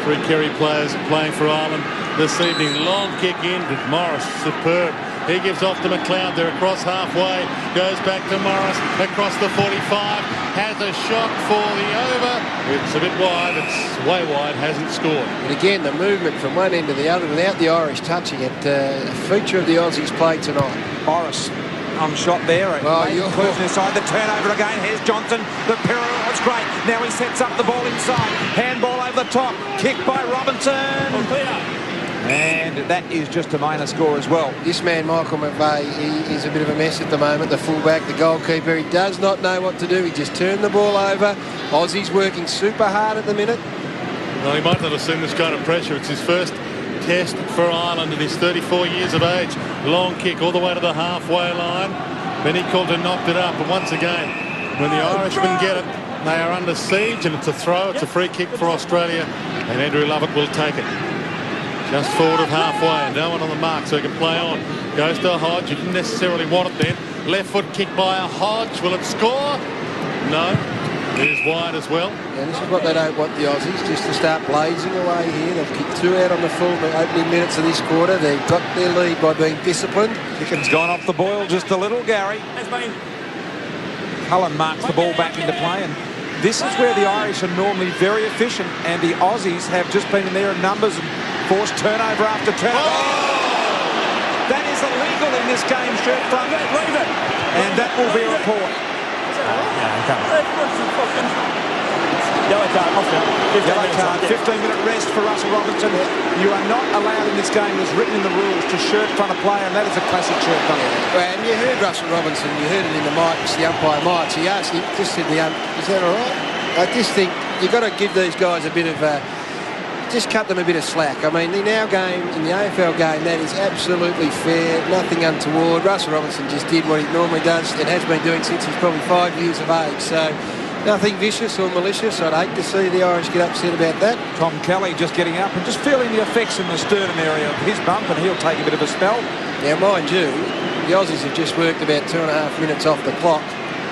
3 Kerry players playing for Ireland this evening. Long kick in to Morris. Superb. He gives off to McLeod. They're across halfway. Goes back to Morris. Across the 45. Has a shot for the over. It's a bit wide. It's way wide. Hasn't scored. And again, the movement from one end to the other without the Irish touching it. A feature of the Aussies play tonight. Morris on shot there. Well, includes inside the turnover again. Here's Johnson. The pirouette was great. Now he sets up the ball inside. Handball over the top. Kick by Robinson. And that is just a minor score as well. This man, Michael McVeigh, he is a bit of a mess at the moment. The fullback, the goalkeeper, he does not know what to do. He just turned the ball over. Aussie's working super hard at the minute. Well, he might not have seen this kind of pressure. It's his first test for Ireland and he's 34 years of age. Long kick all the way to the halfway line. Benny Coulter knocked it up. And once again, when the Irishmen get it, they are under siege and it's a throw. It's a free kick for Australia and Andrew Lovett will take it. Just forward of halfway, no one on the mark, so he can play on. Goes to Hodge, he didn't necessarily want it then. Left foot kick by a Hodge. Will it score? No. It is wide as well. And this is what they don't want, the Aussies, just to start blazing away here. They've kicked 2 out on the full opening minutes of this quarter. They've got their lead by being disciplined. Kicken's gone off the boil just a little, Garry. Cullen marks the ball back into play, and this is where the Irish are normally very efficient, and the Aussies have just been in there in numbers and forced turnover after turnover. Oh! That is illegal in this game, shirt front. Leave it. And that will be a report. Yellow card, off it. Yellow card, 15-minute rest for Russell Robinson. You are not allowed in this game, as written in the rules, to shirt front a player, and that is a classic shirt front. Well, and you heard Russell Robinson, you heard it in the mics, the umpire mics. He asked, he just said, is that all right? I just think you've got to give these guys a bit of, just cut them a bit of slack. I mean, in our game, in the AFL game, that is absolutely fair, nothing untoward. Russell Robinson just did what he normally does and has been doing since he's probably 5 years of age. So nothing vicious or malicious. I'd hate to see the Irish get upset about that. Tom Kelly just getting up and just feeling the effects in the sternum area of his bump, and he'll take a bit of a spell. Now, mind you, the Aussies have just worked about 2.5 minutes off the clock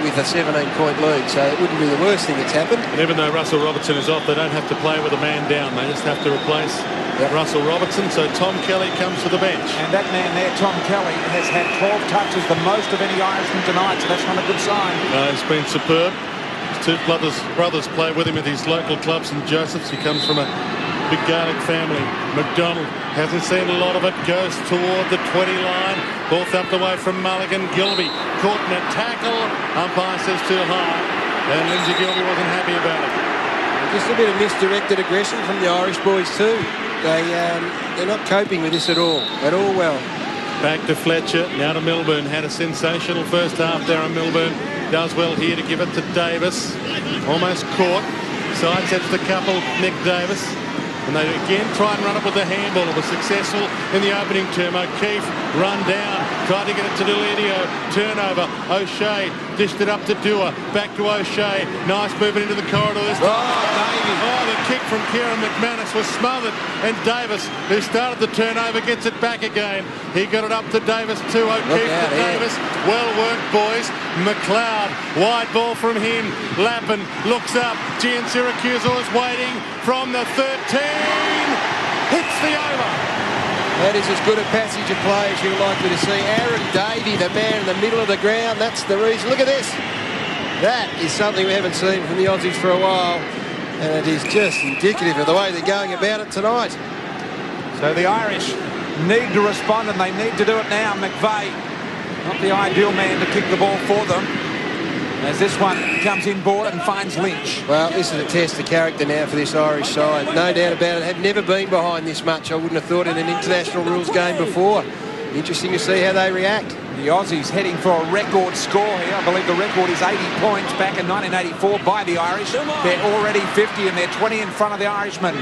with a 17-point lead, so it wouldn't be the worst thing that's happened. And even though Russell Robertson is off, they don't have to play with a man down. They just have to replace Russell Robertson, so Tom Kelly comes to the bench. And that man there, Tom Kelly, has had 12 touches, the most of any Irishman tonight, so that's not a good sign. He's been superb. His two brothers play with him at his local club, St Joseph's. He comes from a big Gaelic family. McDonald hasn't seen a lot of it, goes toward the 20 line. Ball thumped away from Mulligan. Gilby caught in a tackle. Umpire says too high, and Lindsay Gilby wasn't happy about it. Just a bit of misdirected aggression from the Irish boys too. They're not coping with this at all well. Back to Fletcher, now to Melbourne. Had a sensational first half. Darren Melbourne does well here to give it to Davis. Almost caught. Sidesteps the couple, Nick Davis. And they again try and run it with the handball. It was successful in the opening term. O'Keefe run down, tried to get it to Delidio. Turnover. O'Shea dished it up to Dewar. Back to O'Shea. Nice movement into the corridor this time. The kick from Kieran McManus was smothered. And Davis, who started the turnover, gets it back again. He got it up to Davis too. O'Keefe to Davis. Well worked, boys. McLeod, wide ball from him. Lappin looks up. Gian Syracuse is waiting from the 13. Hits the over. That is as good a passage of play as you're likely to see. Aaron Davey, the man in the middle of the ground. That's the reason. Look at this. That is something we haven't seen from the Aussies for a while. And it is just indicative of the way they're going about it tonight. So the Irish need to respond, and they need to do it now. McVeigh, not the ideal man to kick the ball for them, as this one comes in board and finds Lynch. Well, this is a test of character now for this Irish side. No doubt about it. Have never been behind this much, I wouldn't have thought, in an international rules game before. Interesting to see how they react. The Aussies heading for a record score here. I believe the record is 80 points back in 1984 by the Irish. They're already 50 and they're 20 in front of the Irishmen.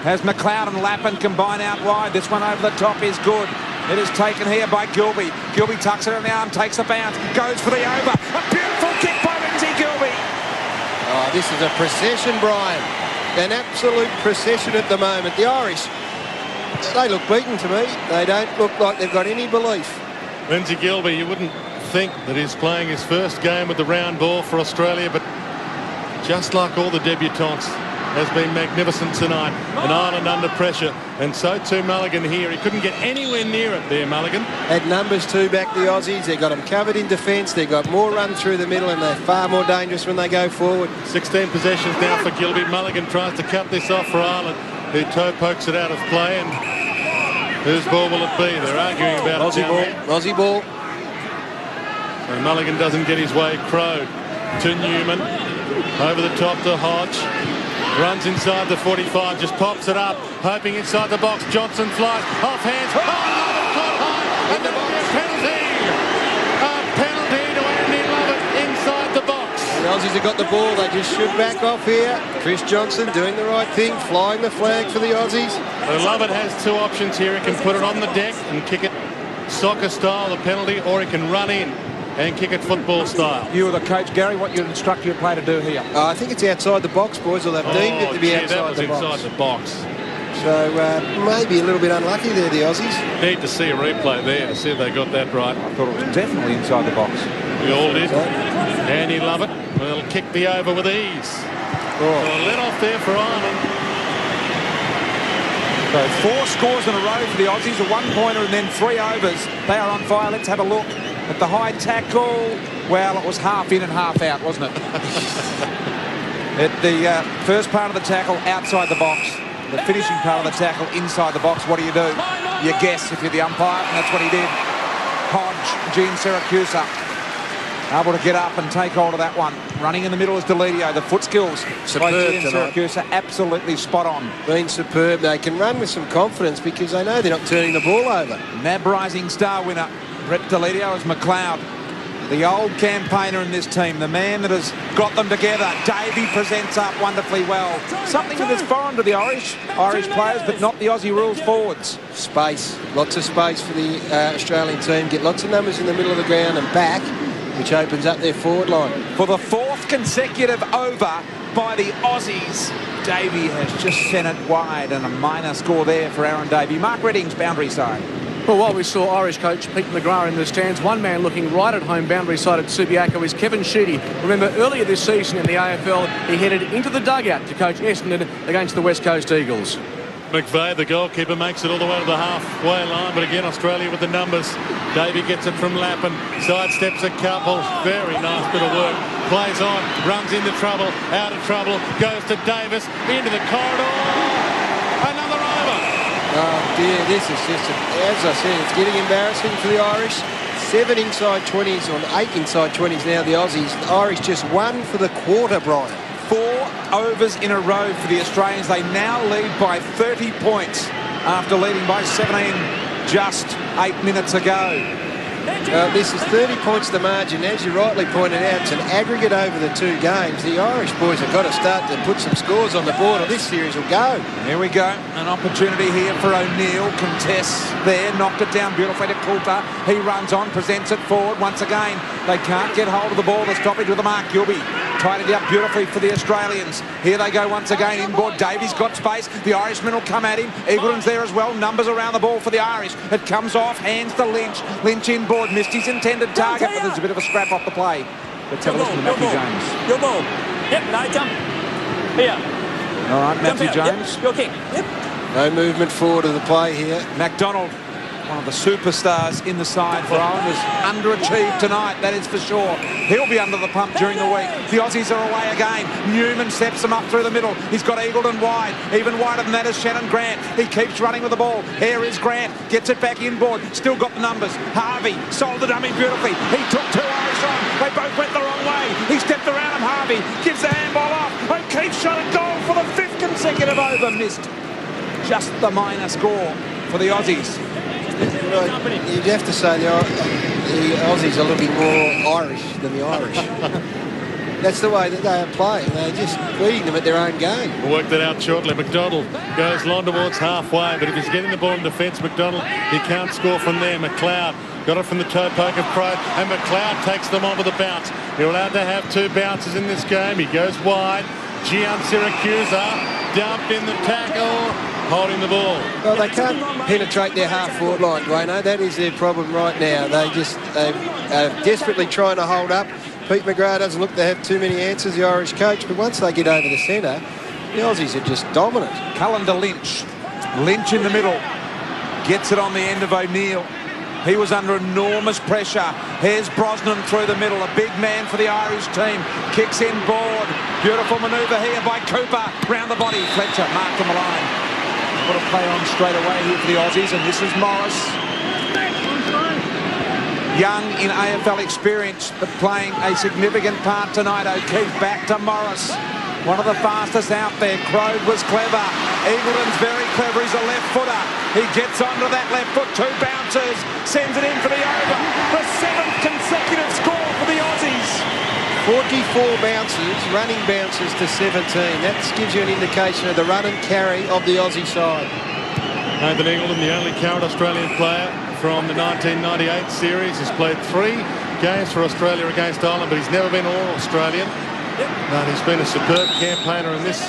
As McLeod and Lappin combine out wide, this one over the top is good. It is taken here by Gilby. Gilby tucks it on the arm, takes a bounce, goes for the over. A beautiful kick by Lindsay Gilby. Oh, this is a procession, Brian. An absolute procession at the moment. The Irish, they look beaten to me. They don't look like they've got any belief. Lindsay Gilby, you wouldn't think that he's playing his first game with the round ball for Australia, but just like all the debutantes, has been magnificent tonight. And Ireland under pressure, and so too Mulligan here. He couldn't get anywhere near it there, Mulligan. Had numbers too back the Aussies. They got them covered in defence. They got more run through the middle, and they're far more dangerous when they go forward. 16 possessions now for Gilby. Mulligan tries to cut this off for Ireland, who toe pokes it out of play. And whose ball will it be? They're arguing about Aussie it. Ball. Aussie ball. So Mulligan doesn't get his way. Crow to Newman. Over the top to Hodge. Runs inside the 45, just pops it up, hoping inside the box. Johnson flies off hands. Oh, caught high, and there'll be a penalty. A penalty to Andy Lovett inside the box. The Aussies have got the ball. They just should back off here. Chris Johnson doing the right thing, flying the flag for the Aussies. So Lovett has two options here. He can put it on the deck and kick it soccer style, the penalty, or he can run in and kick it football style. You are the coach, Garry. What you instruct your player to do here? I think it's outside the box, boys, or they've deemed it to be outside the box. That was inside the box. So maybe a little bit unlucky there, the Aussies. Need to see a replay there to see if they got that right. I thought it was definitely inside the box. We all did. And he love it. Well, he'll kick the over with ease. So a let off there for Ireland. So 4 scores in a row for the Aussies, a 1-pointer and then 3 overs. They are on fire. Let's have a look at the high tackle. Well, it was half in and half out, wasn't it? At the first part of the tackle, outside the box. The finishing part of the tackle, inside the box. What do? You guess if you're the umpire, and that's what he did. Hodge, Gene Siracusa, able to get up and take hold of that one. Running in the middle is Deledio. The foot skills by Gene Siracusa, absolutely spot on. Been superb. They can run with some confidence because they know they're not turning the ball over. NAB Rising Star winner, Brett Deledio, is McLeod. The old campaigner in this team, the man that has got them together. Davey presents up wonderfully well. Something that is foreign to the Irish players, but not the Aussie rules forwards. Space, lots of space for the Australian team. Get lots of numbers in the middle of the ground and back, which opens up their forward line. For the 4th consecutive over by the Aussies, Davey has just sent it wide, and a minor score there for Aaron Davey. Mark Reddings, boundary side. Well, while we saw Irish coach Pete McGrath in the stands, one man looking right at home boundary side at Subiaco is Kevin Sheedy. Remember, earlier this season in the AFL, he headed into the dugout to coach Essendon against the West Coast Eagles. McVeigh, the goalkeeper, makes it all the way to the halfway line, but again, Australia with the numbers. Davey gets it from Lappin, sidesteps a couple. Very nice bit of work. Plays on, runs into trouble, out of trouble, goes to Davis, into the corridor. Another over. Oh dear, this is just, as I said, it's getting embarrassing for the Irish. 7 inside 20s, or 8 inside 20s now, the Aussies. The Irish just 1 for the quarter, Brian. 4 overs in a row for the Australians. They now lead by 30 points after leading by 17 just 8 minutes ago. This is 30 points the margin. As you rightly pointed out, it's an aggregate over the 2 games. The Irish boys have got to start to put some scores on the board, or this series will go. Here we go. An opportunity here for O'Neill. Contests there. Knocked it down beautifully to Coulter. He runs on, presents it forward once again. They can't get hold of the ball. The stoppage with the mark. Gilby tied it up beautifully for the Australians. Here they go once again. Inboard. Davies got space. The Irishman will come at him. Eagleton's there as well. Numbers around the ball for the Irish. It comes off. Hands to Lynch. Lynch inboard. Missed his intended target, but there's a bit of a scrap off the play. Let's have a listen to Matthew James. Your ball. Yep, no, jump. Here. All right, Matthew James. Yep, your kick. Yep. No movement forward of the play here. MacDonald, one of the superstars in the side for Ireland, has underachieved tonight, that is for sure. He'll be under the pump during the week. The Aussies are away again. Newman steps them up through the middle. He's got Eagleton wide. Even wider than that is Shannon Grant. He keeps running with the ball. Here is Grant. Gets it back inboard. Still got the numbers. Harvey sold the dummy beautifully. He took 2 Irish on. They both went the wrong way. He stepped around him. Harvey gives the handball off. O'Keefe shot a goal for the 5th consecutive over. Missed. Just the minor score for the Aussies. Right. You'd have to say the Aussies are looking more Irish than the Irish. That's the way that they are playing. They're just beating them at their own game. We'll work that out shortly. McDonald goes long towards halfway, but if he's getting the ball in defence, McDonald, he can't score from there. McLeod got it from the toe poke of Crowe, and McLeod takes them on with a bounce. You're allowed to have 2 bounces in this game. He goes wide. Gian Siracusa dumped in the tackle, holding the ball. Well, they can't penetrate their half-forward line, Dwayne. That is their problem right now. They are desperately trying to hold up. Pete McGrath doesn't look to have too many answers, the Irish coach, but once they get over the centre, the Aussies are just dominant. Cullen to Lynch. Lynch in the middle. Gets it on the end of O'Neill. He was under enormous pressure. Here's Brosnan through the middle. A big man for the Irish team. Kicks in board. Beautiful manoeuvre here by Cooper. Round the body. Fletcher marked on the line. Got to play on straight away here for the Aussies, and this is Morris. Young in AFL experience, but playing a significant part tonight. O'Keefe back to Morris. One of the fastest out there. Crowe was clever. Eagleton's very clever. He's a left footer. He gets onto that left foot. 2 bounces. Sends it in for the over. The 7th consecutive score for the Aussies. 44 bounces, running bounces to 17. That gives you an indication of the run and carry of the Aussie side. Nathan Eagleton, the only current Australian player from the 1998 series. He's played 3 games for Australia against Ireland, but he's never been All-Australian. And he's been a superb campaigner in this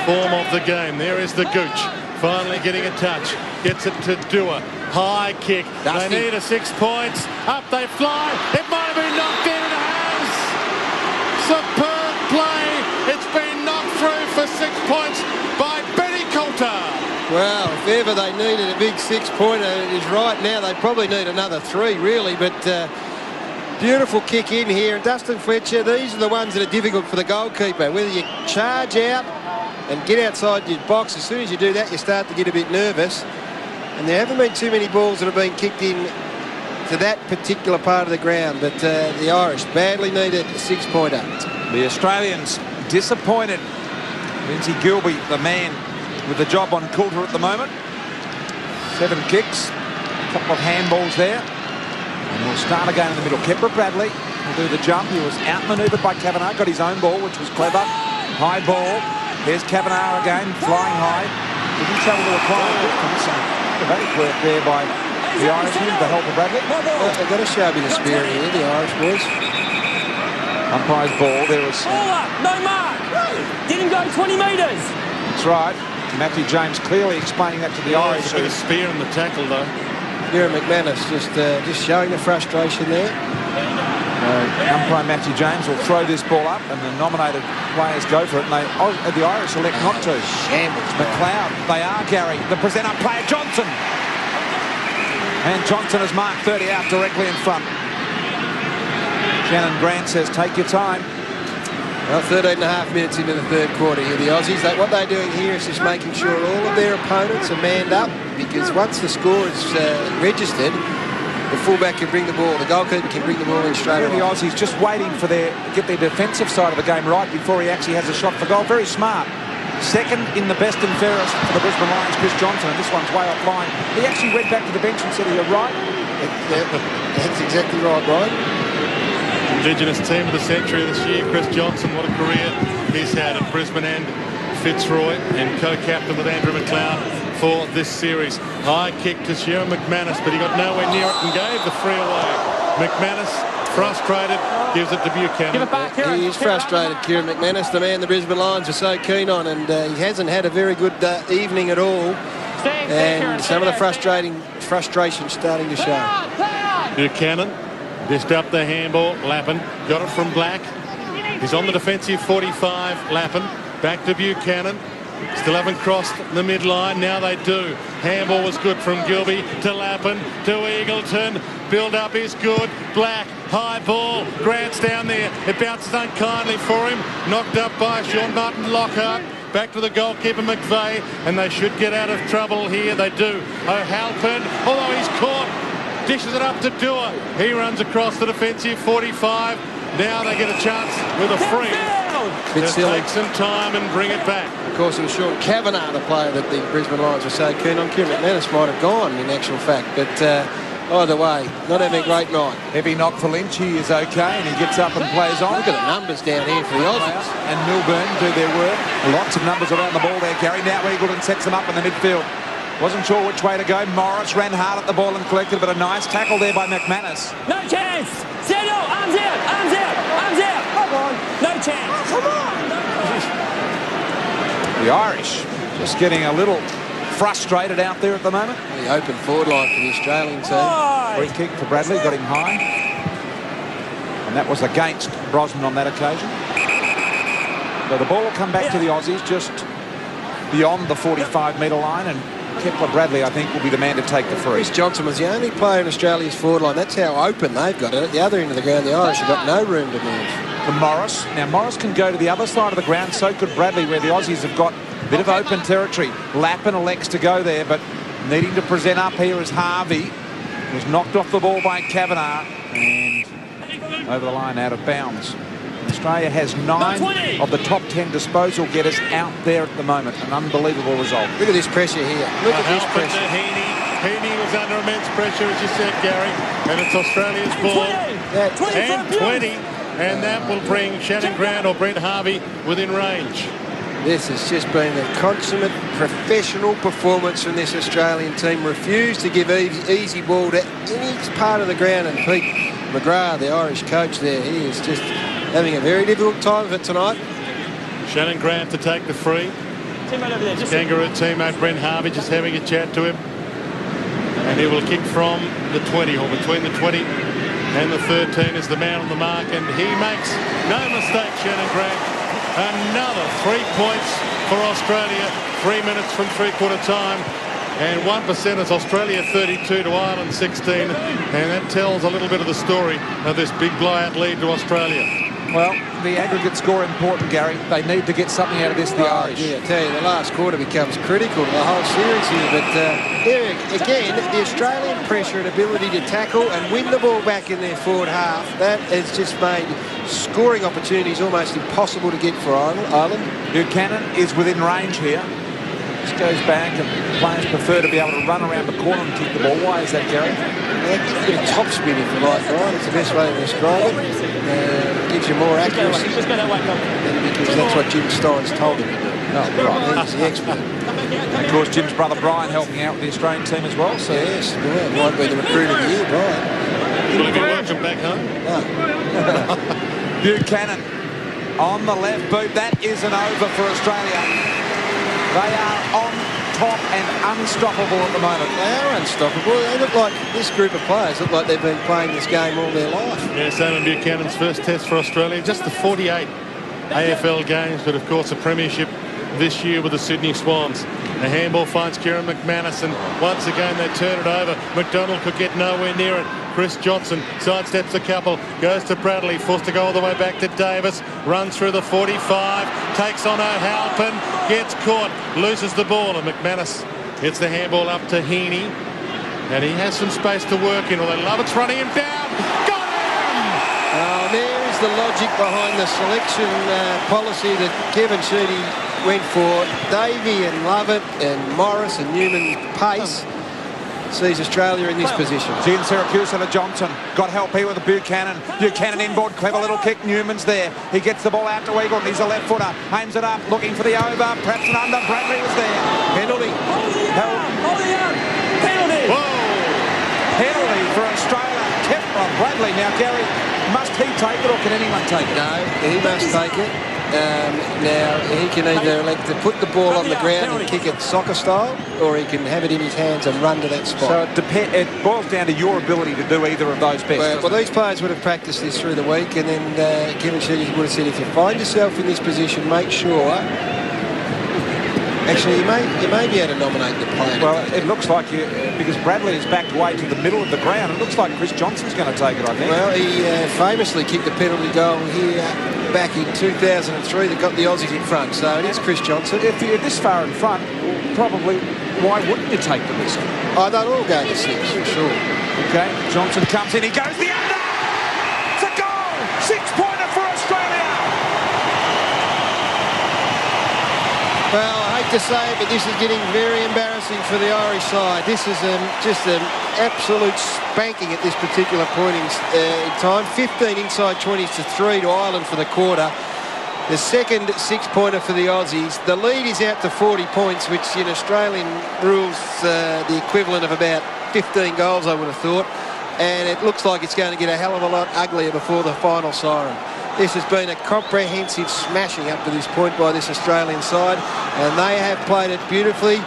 form of the game. There is the Gooch. finally getting a touch. Gets it to Dewar. High kick. Dusty. They need a 6 points. Up they fly. It might have been knocked in, and it has. Superb play. It's been knocked through for 6 points by Benny Coulter. Well, if ever they needed a big 6-pointer, it is right now. They probably need another 3, really, but beautiful kick in here. And Dustin Fletcher, these are the ones that are difficult for the goalkeeper. Whether you charge out and get outside your box, as soon as you do that, you start to get a bit nervous. And there haven't been too many balls that have been kicked in to that particular part of the ground, but the Irish badly needed a 6-pointer. The Australians disappointed. Lindsay Gilbey, the man with the job on Coulter at the moment. 7 kicks, a couple of handballs there. And we'll start again in the middle. Kepler Bradley will do the jump. He was outmanoeuvred by Kavanagh, got his own ball, which was clever. High ball. Here's Kavanagh again, flying high. Didn't travel to a quiet distance. Dramatic work there by the Irishman with the help of Bradley. Well, they've got a show a bit of spirit here, the Irish boys. Umpire's ball. There was... Ball up, no mark. Didn't go 20 metres. That's right. Matthew James clearly explaining that to the Irish. A bit of spear in the tackle, though. Kieran McManus just showing the frustration there. Umpire Matthew James will throw this ball up and the nominated players go for it, and the Irish elect not to. Shambles. McLeod, they are Garry. The presenter player Johnson. And Johnson has marked 30 out directly in front. Shannon Grant says, take your time. Well, 13 and a half minutes into the third quarter here, the Aussies. What they're doing here is just making sure all of their opponents are manned up, because once the score is registered, the fullback can bring the ball, the goalkeeper can bring the ball in straight away. The Aussies just waiting for get their defensive side of the game right before he actually has a shot for goal. Very smart. Second in the best and fairest for the Brisbane Lions, Chris Johnson, and this one's way offline. He actually went back to the bench and said, "You're right." That's exactly right, Brian. Indigenous team of the century this year, Chris Johnson. What a career he's had at Brisbane and Fitzroy, and co-captain with Andrew McLeod for this series. High kick to Shearer McManus, but he got nowhere near it and gave the free away. McManus, frustrated, gives it to Buchanan. Give it back, Kieran. He is frustrated, Kieran McManus, the man the Brisbane Lions are so keen on, and he hasn't had a very good evening at all. And some of the frustration starting to show. Buchanan dished up the handball. Lappin got it from Black. He's on the defensive 45. Lappin back to Buchanan. Still haven't crossed the midline. Now they do. Handball was good from Gilby to Lappin to Eagleton. Build up is good. Black, high ball. Grant's down there. It bounces unkindly for him. Knocked up by Sean Martin Lockhart. Back to the goalkeeper McVeigh, and they should get out of trouble here. They do. O'Halpern, although he's caught, dishes it up to Dewar. He runs across the defensive 45. Now they get a chance with a free. Just take some time and bring it back. Of course, it was Sean Kavanagh, the player that the Brisbane Lions were so keen on. Kieran McManus might have gone, in actual fact, but either way, not having a great night. Heavy knock for Lynch. He is okay, and he gets up and plays on. Look at the numbers down here for the Aussies. And Melbourne do their work. Lots of numbers around the ball there, Garry. Now Eagleton sets them up in the midfield. Wasn't sure which way to go. Morris ran hard at the ball and collected, but a nice tackle there by McManus. No chance. Samuel, arms out, arms out, arms out. Come on. No chance. Come on. The Irish just getting a little frustrated out there at the moment. The open forward line for the Australian team. Free kick for Bradley, got him high. And that was against Brosnan on that occasion. So the ball will come back to the Aussies just beyond the 45-metre line, and Kepler Bradley, I think, will be the man to take the free. Chris Johnson was the only player in Australia's forward line. That's how open they've got it. At the other end of the ground, the Irish have got no room to move. For Morris. Now, Morris can go to the other side of the ground, so could Bradley, where the Aussies have got a bit of open territory. Lappin elects to go there, but needing to present up here is Harvey. Was knocked off the ball by Kavanagh and over the line out of bounds. Australia has 9 of the top 10 disposal getters out there at the moment. An unbelievable result. Look at this pressure here. Look at this pressure. Heaney was under immense pressure, as you said, Garry. And it's Australia's ball. And 20. And that will bring Shannon Grant or Brent Harvey within range. This has just been a consummate professional performance from this Australian team. Refused to give easy ball to any part of the ground. And Pete McGrath, the Irish coach there, he is just having a very difficult time of it tonight. Shannon Grant to take the free. teammate over there. Just Kangaroo teammate Brent Harvey just having a chat to him. And he will kick from the 20, or between the 20 and the 13 is the man on the mark. And he makes no mistake, Shannon Grant. Another 3 points for Australia. 3 minutes from three-quarter time. And 1% is Australia 32 to Ireland 16. And that tells a little bit of the story of this big blowout lead to Australia. Well, the aggregate score important, Gary. They need to get something out of this, the Irish. Yeah, I tell you, the last quarter becomes critical to the whole series here. But there again, the Australian pressure and ability to tackle and win the ball back in their forward half, that has just made scoring opportunities almost impossible to get for Ireland. Buchanan is within range here. This goes back, and players prefer to be able to run around the corner and kick the ball. Why is that, Gary? A bit of top spin, if you like, Brian. It's the best way to describe it. Gives you more accuracy. Just go that way, come. Because that's what Jim Stein's told him to do. Oh, right. He's the expert. And of course, Jim's brother Brian helping out with the Australian team as well. So yes, well, might be the recruit of the year, Brian. Will he be welcome back home? No. Buchanan on the left boot. That is an over for Australia. They are on top and unstoppable at the moment. They are unstoppable. They look like, this group of players look like they've been playing this game all their life. Yes, Eamon Buchanan's first test for Australia. Just the 48 AFL games, but of course a premiership this year with the Sydney Swans. The handball finds Kieran McManus, and once again they turn it over. McDonald could get nowhere near it. Chris Johnson sidesteps a couple, goes to Bradley, forced to go all the way back to Davis, runs through the 45, takes on O'Halpin, gets caught, loses the ball, and McManus hits the handball up to Heaney, and he has some space to work in, although Lovett's running him down. Got him! There is the logic behind the selection policy that Kevin Sheedy went for. Davey and Lovett and Morris and Newman pace sees Australia in this position. Gene Syracuse to Johnson. Got help here with the Buchanan. Buchanan inboard, clever little kick. Newman's there. He gets the ball out to Eagle. He's a left footer. Aims it up, looking for the over. Perhaps an under. Bradley was there. Penalty. Penalty. Whoa! Penalty for Australia. Kept from Bradley. Now, Gary, must he take it or can anyone take it? No, he must take it. Now, he can either elect to put the ball on the ground and kick it soccer style, or he can have it in his hands and run to that spot. So it boils down to your ability to do either of those best. Well, these players would have practiced this through the week, and then Kevin Sheedy would have said, if you find yourself in this position, make sure... Actually, you may be able to nominate the player. Well, it looks like because Bradley is backed way to the middle of the ground. It looks like Chris Johnson's going to take it, I think. Well, he famously kicked the penalty goal here back in 2003 that got the Aussies in front. So it is Chris Johnson. If you're this far in front, probably why wouldn't you take the risk? Oh, they'll all go to 6, for sure. Okay, Johnson comes in. He goes the under. It's a goal. 6-pointer for Australia. Well, I hate to say it, but this is getting very embarrassing for the Irish side. This is just an absolute spanking at this particular point in time. 15 inside 20s to 3 to Ireland for the quarter. The second 6-pointer for the Aussies. The lead is out to 40 points, which in Australian rules the equivalent of about 15 goals, I would have thought. And it looks like it's going to get a hell of a lot uglier before the final siren. This has been a comprehensive smashing up to this point by this Australian side, and they have played it beautifully,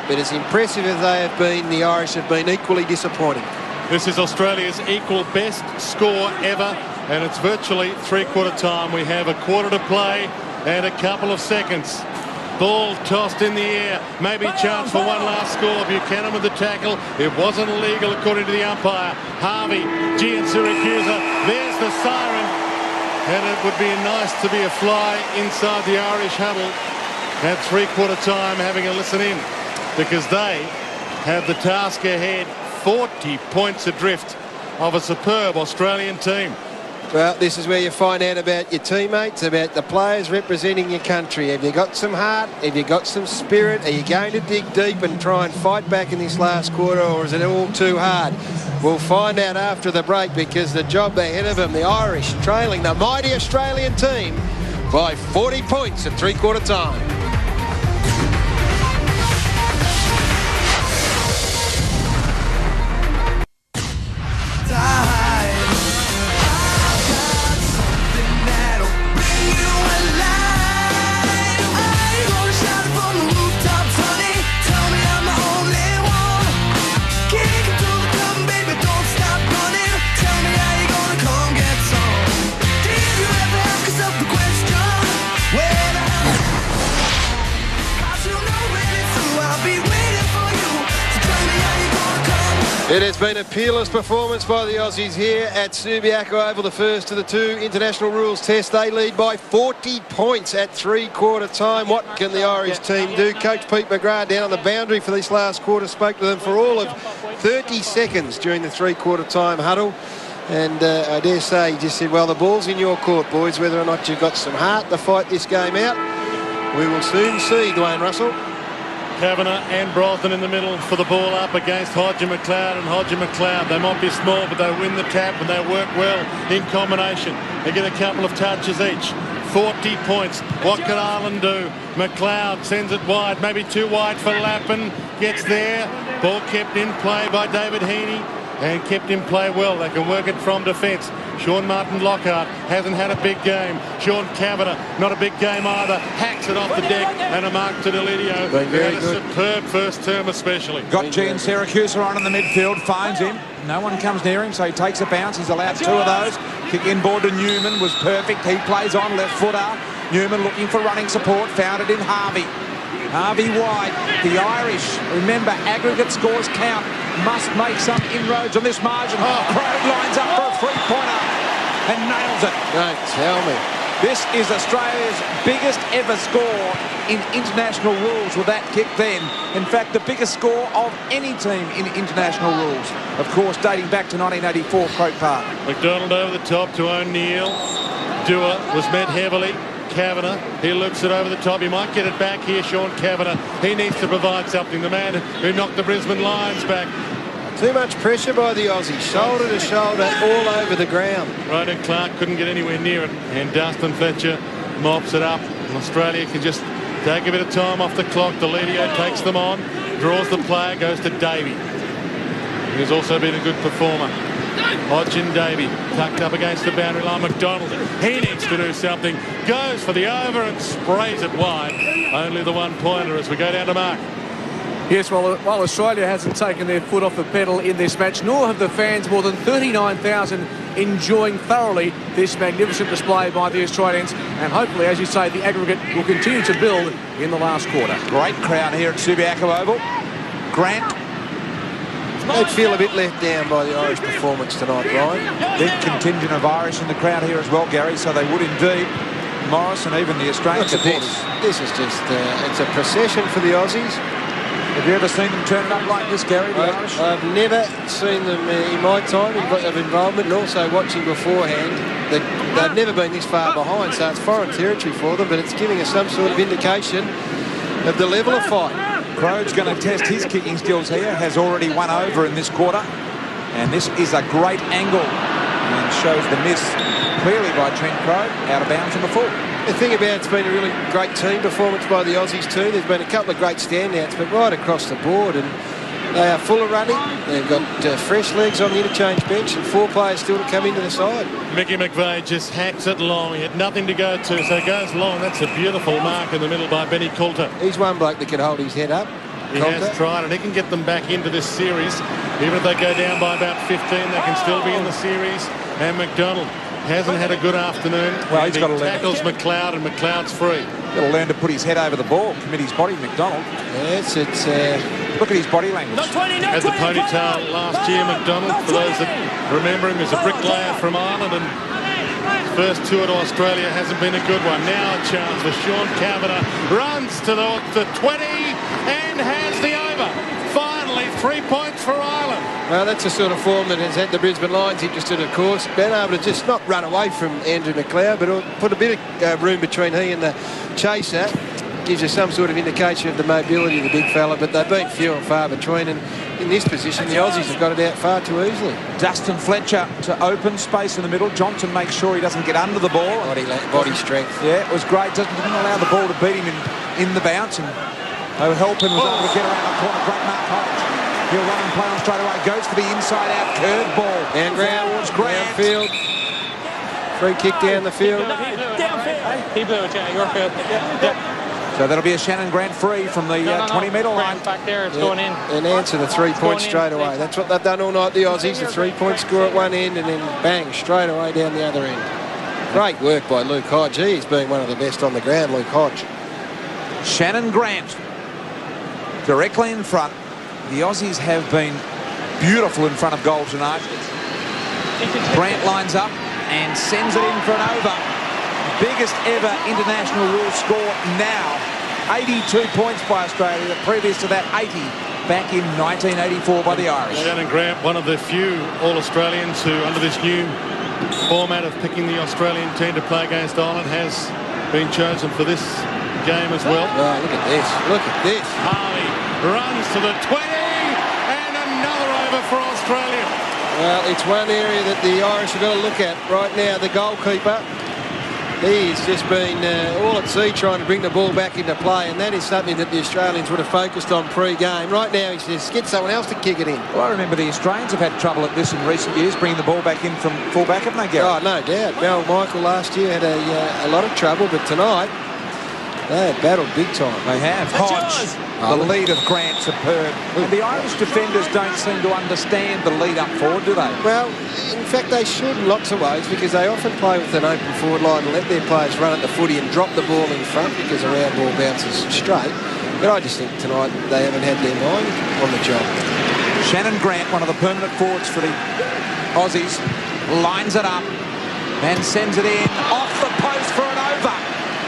but as impressive as they have been, the Irish have been equally disappointing. This is Australia's equal best score ever, and it's virtually three-quarter time. We have a quarter to play and a couple of seconds. Ball tossed in the air, maybe chance for one last score. Buchanan with the tackle. It wasn't illegal according to the umpire. Harvey, Gian Syracuse, there's the siren. And it would be nice to be a fly inside the Irish huddle at three-quarter time having a listen in, because they have the task ahead, 40 points adrift of a superb Australian team. Well, this is where you find out about your teammates, about the players representing your country. Have you got some heart? Have you got some spirit? Are you going to dig deep and try and fight back in this last quarter, or is it all too hard? We'll find out after the break, because the job ahead of them, the Irish trailing the mighty Australian team by 40 points at three-quarter time. From the It has been a peerless performance by the Aussies here at Subiaco Oval, the first of the two international rules tests. They lead by 40 points at three-quarter time. What can the Irish team do? Coach Pete McGrath down on the boundary for this last quarter spoke to them for all of 30 seconds during the three-quarter time huddle. And I dare say he just said, well, the ball's in your court, boys, whether or not you've got some heart to fight this game out. We will soon see, Dwayne Russell. Kavanagh and Brosnan in the middle for the ball up against Hodge McLeod. And Hodge McLeod, they might be small, but they win the tap and they work well in combination. They get a couple of touches each. 40 points. What can Ireland do? McLeod sends it wide, maybe too wide for Lappin. Gets there. Ball kept in play by David Heaney. And kept in play well. They can work it from defence. Sean Martin Lockhart hasn't had a big game. Sean Kavanagh, not a big game either. Hacks it off the deck and a mark to Delidio. He had a superb first term especially. Got G and Syracuse on in the midfield, finds him. No one comes near him, so he takes a bounce. He's allowed two of those. Kick inboard to Newman was perfect. He plays on left footer. Newman looking for running support. Found it in Harvey. Harvey wide. The Irish, remember, aggregate scores count. Must make some inroads on this margin. Crowe lines up for a three-pointer and nails it. Don't tell me. This is Australia's biggest ever score in international rules with that kick then. In fact, the biggest score of any team in international rules. Of course, dating back to 1984, Croke Park. McDonald over the top to O'Neill. Dewar was met heavily. Kavanagh, he looks it over the top. He might get it back here, Sean Kavanagh. He needs to provide something. The man who knocked the Brisbane Lions back. Too much pressure by the Aussies. Shoulder to shoulder all over the ground. Ryder Clark couldn't get anywhere near it. And Dustin Fletcher mops it up. And Australia can just take a bit of time off the clock. Delidio takes them on. Draws the player. Goes to Davey. He's also been a good performer. Hodge and Davey tucked up against the boundary line. McDonald, he needs to do something. Goes for the over and sprays it wide. Only the one-pointer as we go down to Mark. Yes, well, while Australia hasn't taken their foot off the pedal in this match, nor have the fans, more than 39,000 enjoying thoroughly this magnificent display by the Australians. And hopefully, as you say, the aggregate will continue to build in the last quarter. Great crowd here at Subiaco Oval. Grant. They'd feel a bit let down by the Irish performance tonight, Ryan. Big contingent of Irish in the crowd here as well, Gary, so they would indeed. Morris and even the Australian supporters. This is just, it's a procession for the Aussies. Have you ever seen them turn it up like this, Gary, the Irish? I've never seen them in my time of involvement, and also watching beforehand. They've never been this far behind, so it's foreign territory for them, but it's giving us some sort of indication of the level of fight. Crowe's going to test his kicking skills here. Has already won over in this quarter. And this is a great angle. And shows the miss clearly by Trent Crowe. Out of bounds in the full. The thing about it's been a really great team performance by the Aussies too. There's been a couple of great standouts, but right across the board. And they are full of running. They've got fresh legs on the interchange bench and 4 players still to come into the side. Mickey McVeigh just hacks it long. He had nothing to go to, so it goes long. That's a beautiful mark in the middle by Benny Coulter. He's one bloke that can hold his head up. He has tried, and he can get them back into this series. Even if they go down by about 15, they can still be in the series. And McDonald hasn't had a good afternoon. Well, he's got to tackles McLeod, and McLeod's free. Got to learn to put his head over the ball, commit his body, McDonald. Yes, it's... Look at his body language. Had the ponytail last year, McDonald, for those that remember him, as a bricklayer from Ireland, and first tour to Australia hasn't been a good one. Now a chance for Sean Kavanagh. Runs to the 20 and has the over. Finally, 3 points for Ireland. Well, that's the sort of form that has had the Brisbane Lions interested, of course. Been able to just not run away from Andrew McLeod, but put a bit of room between he and the chaser. Gives you some sort of indication of the mobility of the big fella, but they've been few and far between. And in this position, the Aussies have got it out far too easily. Dustin Fletcher to open space in the middle. Johnson makes sure he doesn't get under the ball. Body strength. Yeah, it was great. Didn't allow the ball to beat him in the bounce. And O'Helpin was able to get around the corner. Great Mark Hodge. He'll run and play on straight away. Goes for the inside out curve ball. And towards Grant. Free kick down the field. He blew it, yeah, your field. Yeah. So that'll be a Shannon Grant free from the 20-metre line. Back there, it's going in. And answer the 3 points straight away. That's what they've done all night, the Aussies. The 3-point score at one end and then bang, straight away down the other end. Great work by Luke Hodge. He's been one of the best on the ground, Luke Hodge. Shannon Grant directly in front. The Aussies have been beautiful in front of goal tonight. Grant lines up and sends it in for an over. Biggest ever international rules score now. 82 points by Australia. Previous to that, 80 back in 1984 by the Irish. Shannon Grant, one of the few All-Australians who, under this new format of picking the Australian team to play against Ireland, has been chosen for this game as well. Oh, look at this. Look at this. Harvey runs to the 20 and another over for Australia. Well, it's one area that the Irish have got to look at right now. The goalkeeper, he's just been all at sea trying to bring the ball back into play, and that is something that the Australians would have focused on pre-game. Right now, he says, get someone else to kick it in. Well, I remember the Australians have had trouble at this in recent years, bringing the ball back in from full-back, haven't they, Garry? Oh, no doubt. Mel Michael last year had a lot of trouble, but tonight, they have battled big time. They have. Hodge, the lead of Grant, superb. And the Irish defenders don't seem to understand the lead up forward, do they? Well, in fact, they should in lots of ways, because they often play with an open forward line and let their players run at the footy and drop the ball in front because a round ball bounces straight. But I just think tonight they haven't had their mind on the job. Shannon Grant, one of the permanent forwards for the Aussies, lines it up and sends it in off the post for an over.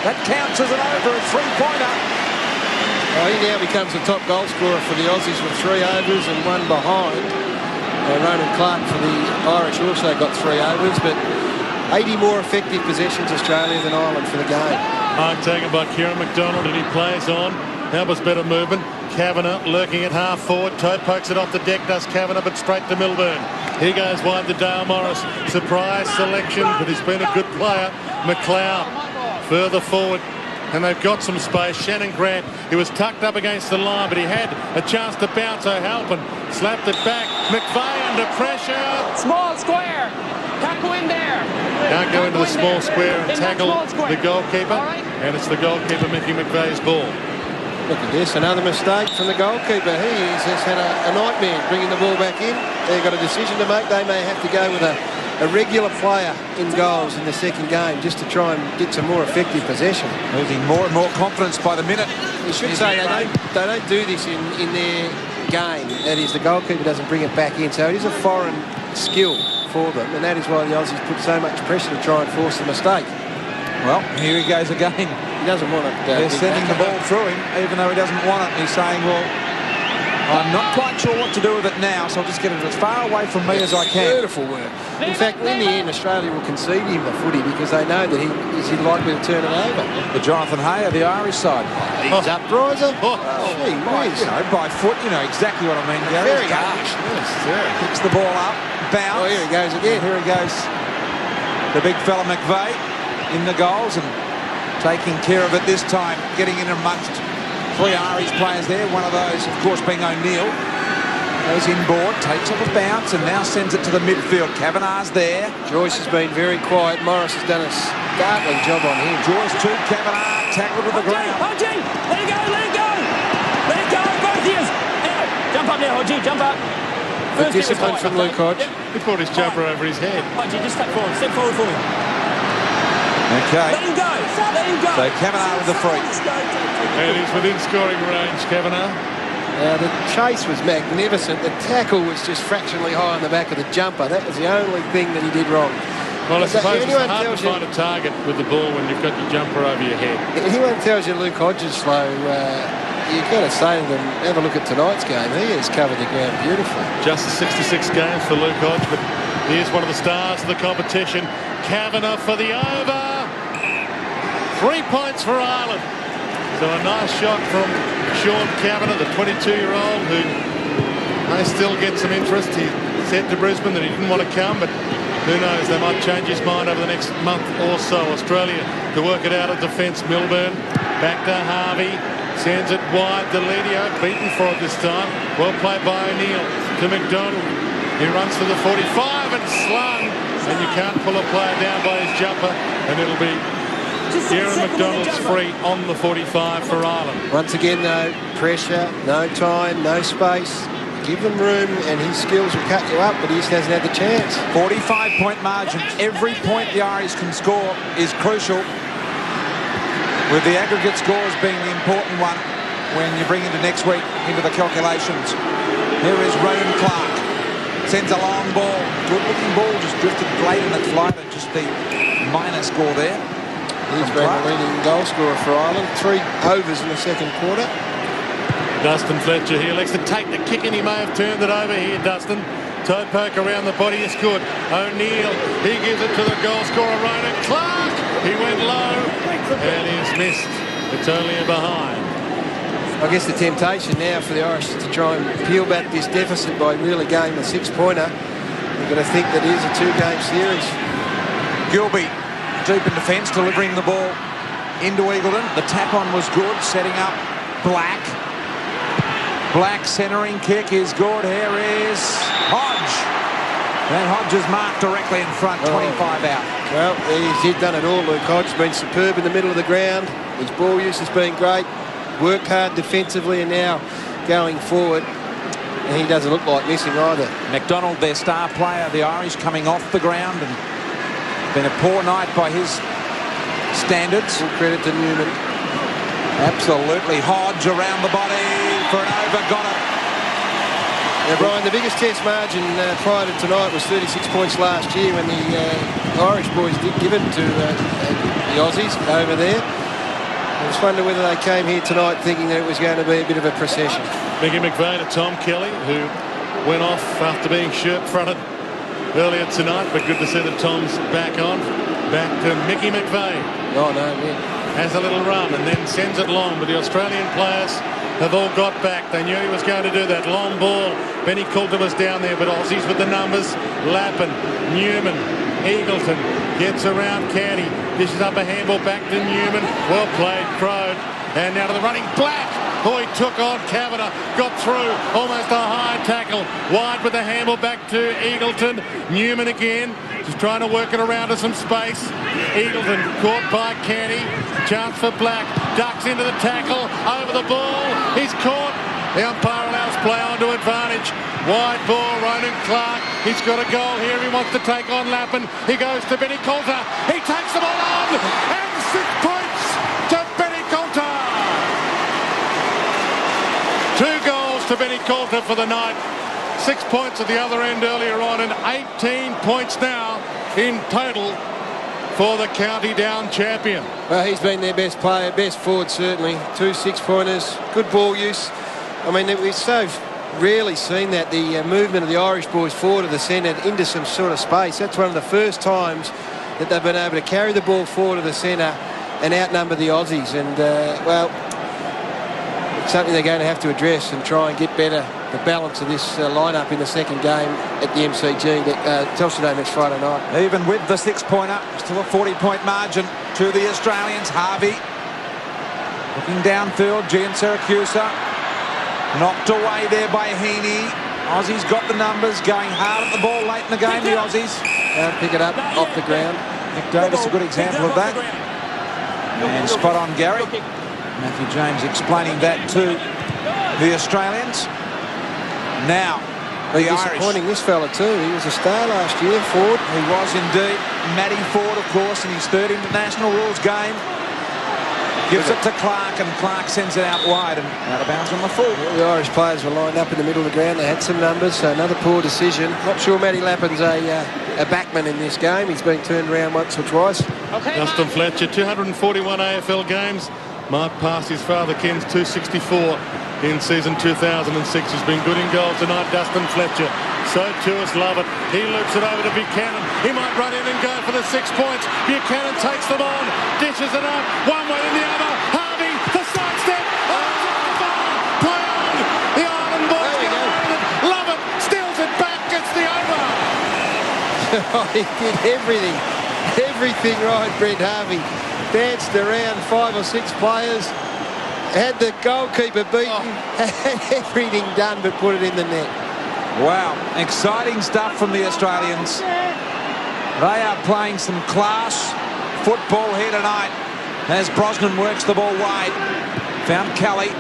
That counts as an over, a three-pointer. Well, he now becomes the top goal scorer for the Aussies with 3 overs and 1 behind. Ronan Clark for the Irish also got 3 overs, but 80 more effective possessions Australia than Ireland for the game. Mark taken by Kieran McDonald, and he plays on. Help better movement. Kavanagh lurking at half forward. Toe pokes it off the deck, does Kavanagh, but straight to Milburn. He goes wide to Dale Morris. Surprise selection, but he's been a good player. McLeod further forward, and they've got some space. Shannon Grant, he was tucked up against the line, but he had a chance to bounce. O'Halpin slapped it back. McVeigh under pressure. Small square. Tackle in there. Can't go into the small square and tackle the goalkeeper. And it's the goalkeeper, Mickey McVeigh's ball. Look at this, another mistake from the goalkeeper. He has had a nightmare bringing the ball back in. They've got a decision to make. They may have to go with a regular player in goals in the second game just to try and get some more effective possession. Losing more and more confidence by the minute. You should say they don't do this in their game. That is, the goalkeeper doesn't bring it back in. So it is a foreign skill for them, and that is why the Aussies put so much pressure to try and force the mistake. Well, here he goes again. He doesn't want it. They're sending the ball through him, even though he doesn't want it. And he's saying, well, I'm not quite sure what to do with it now, so I'll just get it as far away from me as I can. Beautiful work. In fact, in the end, Australia will concede him the footy because they know that he's likely to turn it over. The Jonathan Hay of the Irish side. He's up, riser. Gee whiz. By foot, you know exactly what I mean, Garry. Very harsh. Yes, sir. Picks the ball up, bounce. Oh, here he goes again. Here he goes. The big fella McVeigh in the goals and taking care of it this time, getting in amongst 3 Irish players there. One of those, of course, being O'Neill. Goes inboard, takes off a bounce, and now sends it to the midfield. Kavanagh's there. Joyce has been very quiet. Morris has done a startling job on him. Joyce to Kavanagh, tackled to the ground. Hodgie, let it go, let it go. Let it go, both of you. Jump up there, Hodgie, jump up. Good discipline from Luke Hodge. He put his jumper over his head. Hodgie, just step forward for me. Okay. Let him go, let him go. So Kavanagh with the free. And he's within scoring range, Kavanagh. The chase was magnificent. The tackle was just fractionally high on the back of the jumper. That was the only thing that he did wrong. Well, I suppose it's hard to you, find a target with the ball when you've got your jumper over your head. If anyone tells you Luke Hodge is slow, you've got to say to them, have a look at tonight's game. He has covered the ground beautifully. Just the 66 games for Luke Hodge, but he is one of the stars of the competition. Kavanagh for the over. 3 points for Ireland. So a nice shot from Sean Kavanagh, the 22-year-old, who may still get some interest. He said to Brisbane that he didn't want to come, but who knows, they might change his mind over the next month or so. Australia to work it out of defence. Milburn back to Harvey, sends it wide. Deledio beaten for it this time. Well played by O'Neill to McDonald. He runs to the 45 and slung, and you can't pull a player down by his jumper, and it'll be Kieran McDonald's free on the 45 for Ireland. Once again, though, pressure, no time, no space. Give them room, and his skills will cut you up, but he just hasn't had the chance. 45-point margin. Every point the Irish can score is crucial, with the aggregate scores being the important one when you bring into next week into the calculations. Here is Ronan Clark. sends a long ball. Good-looking ball, just drifted late in its flight, and just the minor score there. He's been the leading goal scorer for Ireland. 3 overs in the second quarter. Dustin Fletcher here likes to take the kick, and he may have turned it over here, Dustin. Toe poke around the body is good. O'Neill, he gives it to the goal scorer, Ronan Clark. He went low, and he's missed. It's only a behind. I guess the temptation now for the Irish is to try and peel back this deficit by really going the 6-pointer. You've got to think that it is a 2-game series. Gilby deep in defence, delivering the ball into Eagleton. The tap-on was good, setting up Black. Black centering kick is good. Here is Hodge. And Hodge is marked directly in front, 25 out. Well, he's done it all, Luke Hodge. Been superb in the middle of the ground. His ball use has been great. Worked hard defensively, and now going forward. And he doesn't look like missing either. McDonald, their star player, the Irish coming off the ground, and been a poor night by his standards. Full credit to Newman. Absolutely. Hodge around the body for an over, got it. Now, Brian, the biggest test margin prior to tonight was 36 points last year when the Irish boys did give it to the Aussies over there. I just wonder whether they came here tonight thinking that it was going to be a bit of a procession. Mickey McVeigh to Tom Kelly, who went off after being shirt-fronted earlier tonight, but good to see that Tom's back on. Back to Mickey McVeigh. Oh, no, yeah. Has a little run and then sends it long, but the Australian players have all got back. They knew he was going to do that. Long ball. Benny Coulter was down there, but Aussies with the numbers. Lappin, Newman, Eagleton gets around Canty. Dishes up a handball back to Newman. Well played, Crode. And now to the running Black. Oh, he took on Kavanagh. Got through. Almost a high tackle. Wide with the handball back to Eagleton. Newman again. Just trying to work it around to some space. Eagleton caught by Canty. Chance for Black. Ducks into the tackle. Over the ball. He's caught. The umpire allows play on to advantage. Wide ball, Ronan Clark. He's got a goal here. He wants to take on Lappin. He goes to Benny Coulter. He takes the ball on. And 6 points to Benny Coulter. 2 goals to Benny Coulter for the night. 6 points at the other end earlier on, and 18 points now in total for the County Down champion. Well, he's been their best player, best forward certainly. 2 6-pointers, good ball use. I mean, we've so rarely seen that, the movement of the Irish boys forward of the centre into some sort of space. That's one of the first times that they've been able to carry the ball forward of the centre and outnumber the Aussies. And, well, it's something they're going to have to address and try and get better the balance of this lineup in the second game at the MCG, Telstra Day next Friday night. Even with the 6-pointer, still a 40-point margin to the Australians. Harvey looking downfield. Gian Siracusa knocked away there by Heaney. Aussies got the numbers, going hard at the ball late in the game, the Aussies. Pick it up off the ground. Nick Davis, a good example of that. And spot on Garry. Matthew James explaining that to the Australians. Now, the Irish. Disappointing this fella too. He was a star last year, Ford. He was indeed. Matty Ford, of course, in his 3rd international rules game. Gives it to Clark, and Clark sends it out wide and out of bounds on the full. Well, the Irish players were lined up in the middle of the ground. They had some numbers, so another poor decision. Not sure Matty Lappin's a backman in this game. He's been turned around once or twice. Okay, Dustin Fletcher, 241 AFL games. Mark past his father Ken's 264 in season 2006. He's been good in goal tonight, Dustin Fletcher. So too is Lovett. He loops it over to Buchanan. He might run in and go for the 6 points. Buchanan takes them on, dishes it up, one way and the other. Harvey, the sidestep. Play on. The Ireland boys get away with it. Lovett steals it back, gets the over. He did everything right, Brent Harvey. Danced around 5 or 6 players, had the goalkeeper beaten, had everything done but put it in the net. Wow, exciting stuff from the Australians. They are playing some class football here tonight as Brosnan works the ball wide. Found Kelly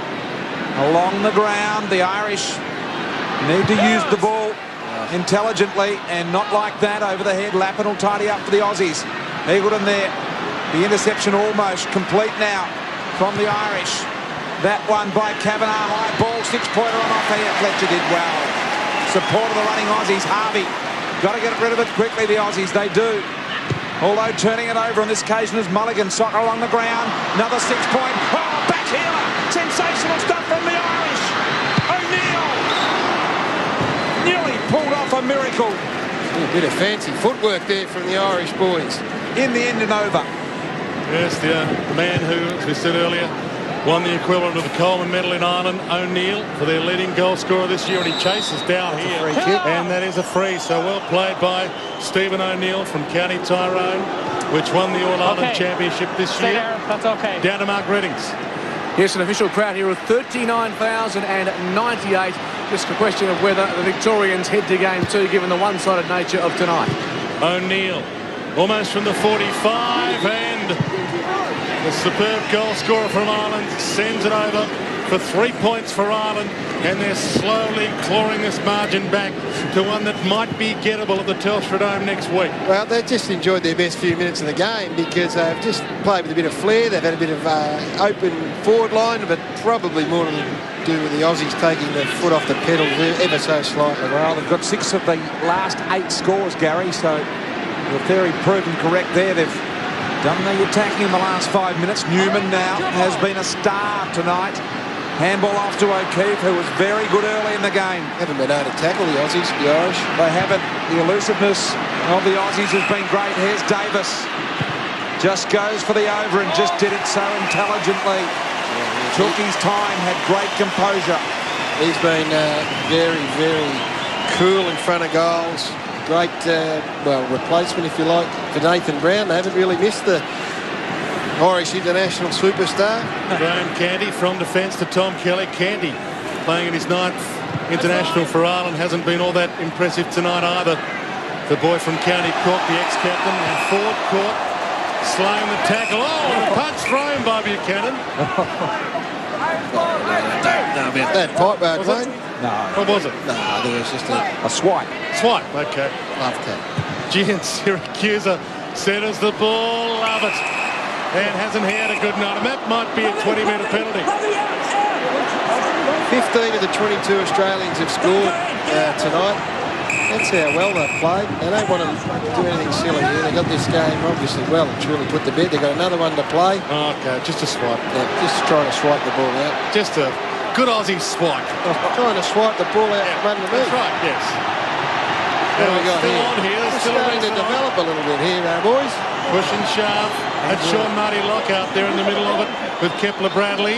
along the ground. The Irish need to use the ball intelligently and not like that over the head. Lappin will tidy up for the Aussies. Eagleton there. The interception almost complete now from the Irish. That one by Kavanagh. High ball, 6-pointer on off here. Fletcher did well. support of the running Aussies. Harvey, got to get rid of it quickly, the Aussies, they do. Although turning it over on this occasion is Mulligan. Soccer along the ground. Another 6 point. Oh, back healer. Sensational stuff from the Irish. O'Neill nearly pulled off a miracle. A bit of fancy footwork there from the Irish boys. In the end and over. Yes, the man who, as we said earlier, won the equivalent of the Coleman Medal in Ireland, O'Neill, for their leading goal scorer this year, and he chases down here. Free kick. And that is a free, so well played by Stephen O'Neill from County Tyrone, which won the All-Ireland Championship this Stay year. there. That's okay. Down to Mark Reddings. Yes, an official crowd here of 39,098. Just a question of whether the Victorians head to game 2, given the one-sided nature of tonight. O'Neill, almost from the 45, and the superb goal scorer from Ireland sends it over for 3 points for Ireland, and they're slowly clawing this margin back to one that might be gettable at the Telstra Dome next week. Well, they've just enjoyed their best few minutes of the game because they've just played with a bit of flair. They've had a bit of open forward line, but probably more to do with the Aussies taking their foot off the pedal ever so slightly. Well, they've got 6 of the last 8 scores, Gary, so your theory proven correct there. They've done the attacking in the last 5 minutes. Newman now has been a star tonight. Handball off to O'Keefe, who was very good early in the game. Haven't been able to tackle the Aussies, the Irish. They haven't. The elusiveness of the Aussies has been great. Here's Davis. Just goes for the over and just did it so intelligently. Took his time, had great composure. He's been very, very cool in front of goals. Great, replacement, if you like, for Nathan Brown. They haven't really missed the Irish international superstar. Graham Canty from defence to Tom Kelly. Canty playing in his 9th international for Ireland hasn't been all that impressive tonight either. The boy from County Cork, the ex-captain, and Ford caught, slaying the tackle. Oh, and a punch thrown by Buchanan. No, about that pipe bar, Dwayne. No. What was it? No, there was just a swipe. Swipe, okay. Love that. Gian Syracusa centres the ball, love it. And hasn't he had a good night? And that might be a 20-metre penalty. 15 of the 22 Australians have scored tonight. That's how well they've played. They don't want to do anything silly here. They got this game obviously well and truly put to bed. They've got another one to play. Okay, just a swipe. Yeah, just trying to swipe the ball out. Just a good Aussie swipe. Trying to swipe the ball out from underneath. That's right, yes. What have we got still here? on here. It's starting to develop a little bit here, boys. Push and shove. That's Sean Marty Lockhart there in the middle of it with Kepler Bradley.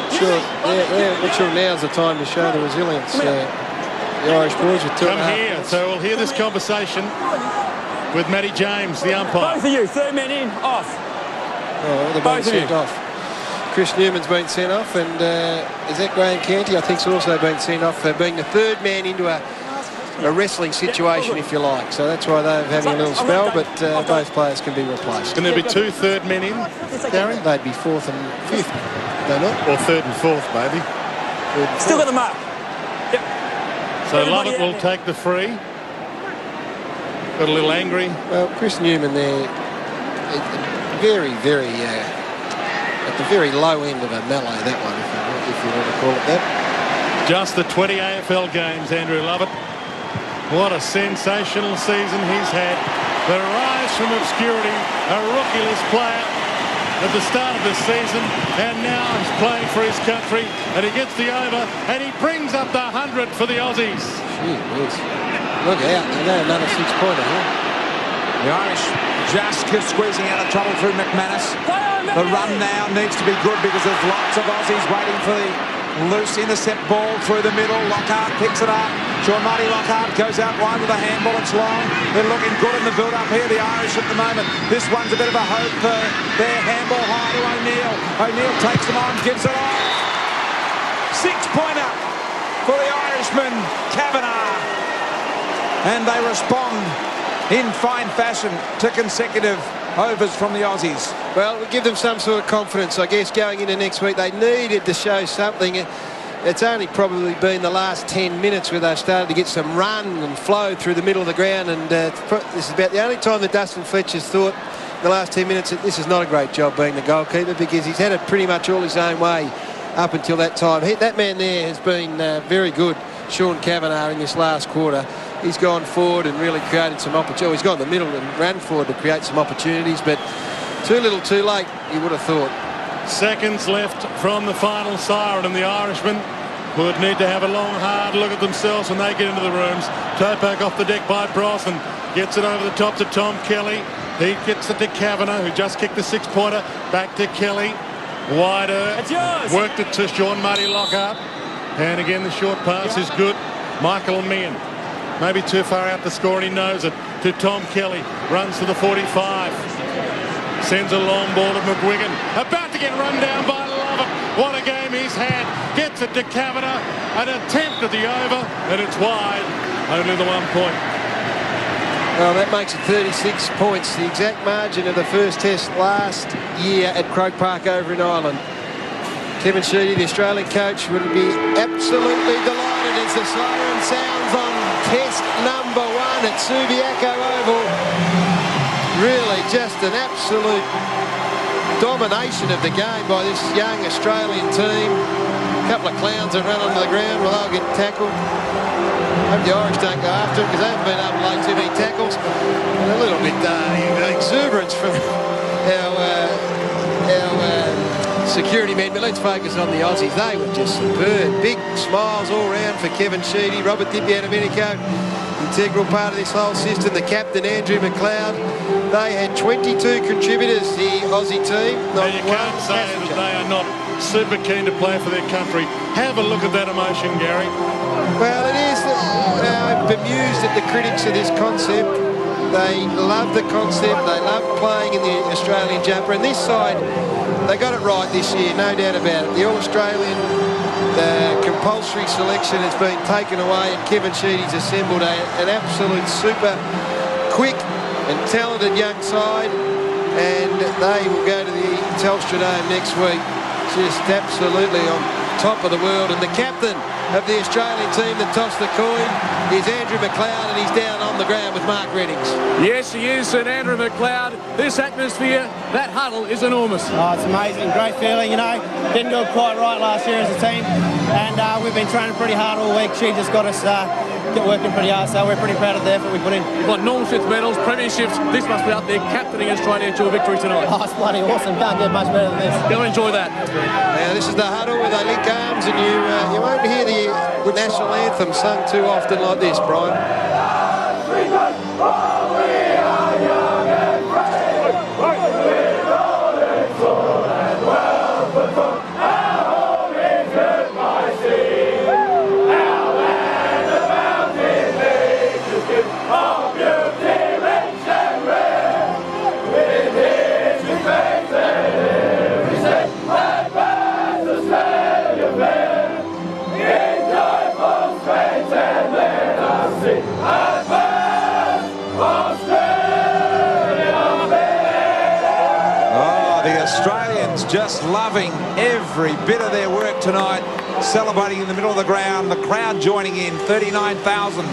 Sure, not sure now's the time to show the resilience. The Irish boys with 2.5 Come here. minutes. So we'll hear this conversation with Matty James, the umpire. Both of you, 3 men in, off. Oh, they've been sent off. Chris Newman's been sent off, and is that Graham Canty? I think he's also been sent off for being the 3rd man into a wrestling situation, if you like. So that's why they're having a little spell, but both players can be replaced. Can there be 2 third men in, Garry? They'd be 4th and 5th, they not? Or 3rd and 4th, maybe. Still got the mark. Yep. So Lovett will take the free. Got a little angry. Well, Chris Newman there, very, very, at the very low end of a melee, that one, if you want to call it that. Just the 20 AFL games, Andrew Lovett. What a sensational season he's had. The rise from obscurity, a rookie-less player at the start of the season, and now he's playing for his country, and he gets the over, and he brings up the 100 for the Aussies. Gee whiz. Look out, they got another 6-pointer here. The Irish just squeezing out of trouble through McManus. The run now needs to be good because there's lots of Aussies waiting for the loose intercept ball through the middle. Lockhart picks it up. Sean Marty Lockhart goes out wide with a handball. It's long. They're looking good in the build-up here, the Irish at the moment. This one's a bit of a hope for their handball high to O'Neill. O'Neill takes them on, gives it off. 6-pointer for the Irishman, Kavanagh. And they respond in fine fashion to consecutive overs from the Aussies. Well, we give them some sort of confidence, I guess, going into next week. They needed to show something. It's only probably been the last 10 minutes where they've started to get some run and flow through the middle of the ground, and this is about the only time that Dustin Fletcher's thought in the last 10 minutes that this is not a great job being the goalkeeper, because he's had it pretty much all his own way up until that time. That man there has been very good. Sean Kavanagh in this last quarter. He's gone forward and really created some opportunities. He's gone in the middle and ran forward to create some opportunities, but too little too late, you would have thought. Seconds left from the final siren, and the Irishmen would need to have a long, hard look at themselves when they get into the rooms. Topak off the deck by Brosnan. Gets it over the top to Tom Kelly. He gets it to Kavanagh, who just kicked the 6-pointer. Back to Kelly. Wider. Worked it to Sean Muddy Lockhart. And again, the short pass is good. Michael Meehan. Maybe too far out the score, and he knows it. To Tom Kelly. Runs to the 45. Sends a long ball to McGuigan. About to get run down by Lovett. What a game he's had. Gets it to Kavanagh. An attempt at the over, and it's wide. Only the 1 point. Well, that makes it 36 points. The exact margin of the first test last year at Croke Park over in Ireland. Kevin Sheedy, the Australian coach, will be absolutely delighted as the siren sounds on test number 1 at Subiaco Oval. Really just an absolute domination of the game by this young Australian team. A couple of clowns have run onto the ground. Well, they'll get tackled. Hope the Irish don't go after them because they haven't been able to lay too many tackles. And a little bit exuberance from our security men, but let's focus on the Aussies. They were just superb. Big smiles all round for Kevin Sheedy, Robert Dipiadomenico, integral part of this whole system. The captain, Andrew McLeod. They had 22 contributors, the Aussie team. Now you can't say that they are not super keen to play for their country. Have a look at that emotion, Garry. Well, it is bemused at the critics of this concept. They love the concept. They love playing in the Australian jumper. And this side, they got it right this year, no doubt about it. The All-Australian compulsory selection has been taken away, and Kevin Sheedy's assembled an absolute super quick and talented young side, and they will go to the Telstra Dome next week just absolutely on top of the world. And the captain of the Australian team that tossed the coin is Andrew McLeod, and he's down on the ground with Mark Reddings. Yes, he is, and Andrew McLeod, this atmosphere, that huddle is enormous. Oh, it's amazing, great feeling, you know. Didn't do it quite right last year as a team, and we've been training pretty hard all week. She just got us working pretty hard, so we're pretty proud of the effort we put in. You've got Norm Smith medals, premierships. This must be up there, captaining Australia to a victory tonight. Oh, it's bloody awesome. Can't get much better than this. Go enjoy that. Now, this is the huddle where they link arms, and you won't hear the national anthem sung too often like this, Brian. Just loving every bit of their work tonight, celebrating in the middle of the ground, the crowd joining in, 39,000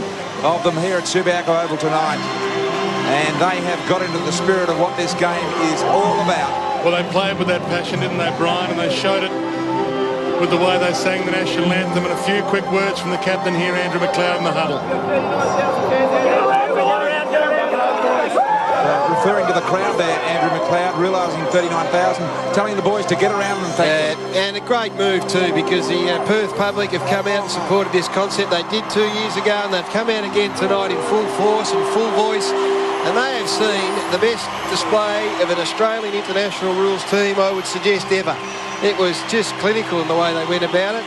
of them here at Subiaco Oval tonight. And they have got into the spirit of what this game is all about. Well, they played with that passion, didn't they, Brian? And they showed it with the way they sang the national anthem. And a few quick words from the captain here, Andrew McLeod, in the huddle. Referring to the crowd there, Andrew McLeod, realising 39,000, telling the boys to get around and thank them. And a great move too, because the Perth public have come out and supported this concept. They did 2 years ago, and they've come out again tonight in full force and full voice. And they have seen the best display of an Australian international rules team, I would suggest, ever. It was just clinical in the way they went about it.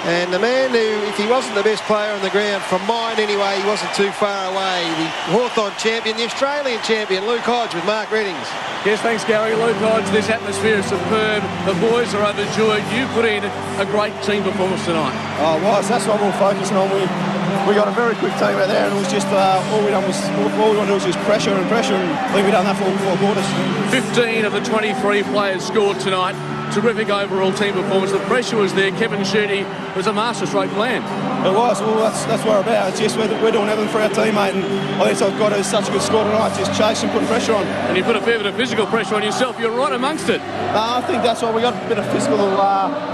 And the man who, if he wasn't the best player on the ground, from mine anyway, he wasn't too far away. The Hawthorn champion, the Australian champion, Luke Hodge with Mark Reddings. Yes, thanks, Garry. Luke Hodge, this atmosphere is superb. The boys are overjoyed. You put in a great team performance tonight. Oh, well, that's what we're focusing on. We got a very quick team out there, and it was just all we wanted to do was just pressure, and I think we've done that for all 4 quarters. 15 of the 23 players scored tonight. Terrific overall team performance. The pressure was there. Kevin Sheedy was a masterstroke plan. It was. Well, that's what we're about. It's just we're doing everything for our teammate, and I think I've got such a good score tonight, just chasing, putting pressure on. And you put a fair bit of physical pressure on yourself. You're right amongst it. I think that's why we got a bit of physical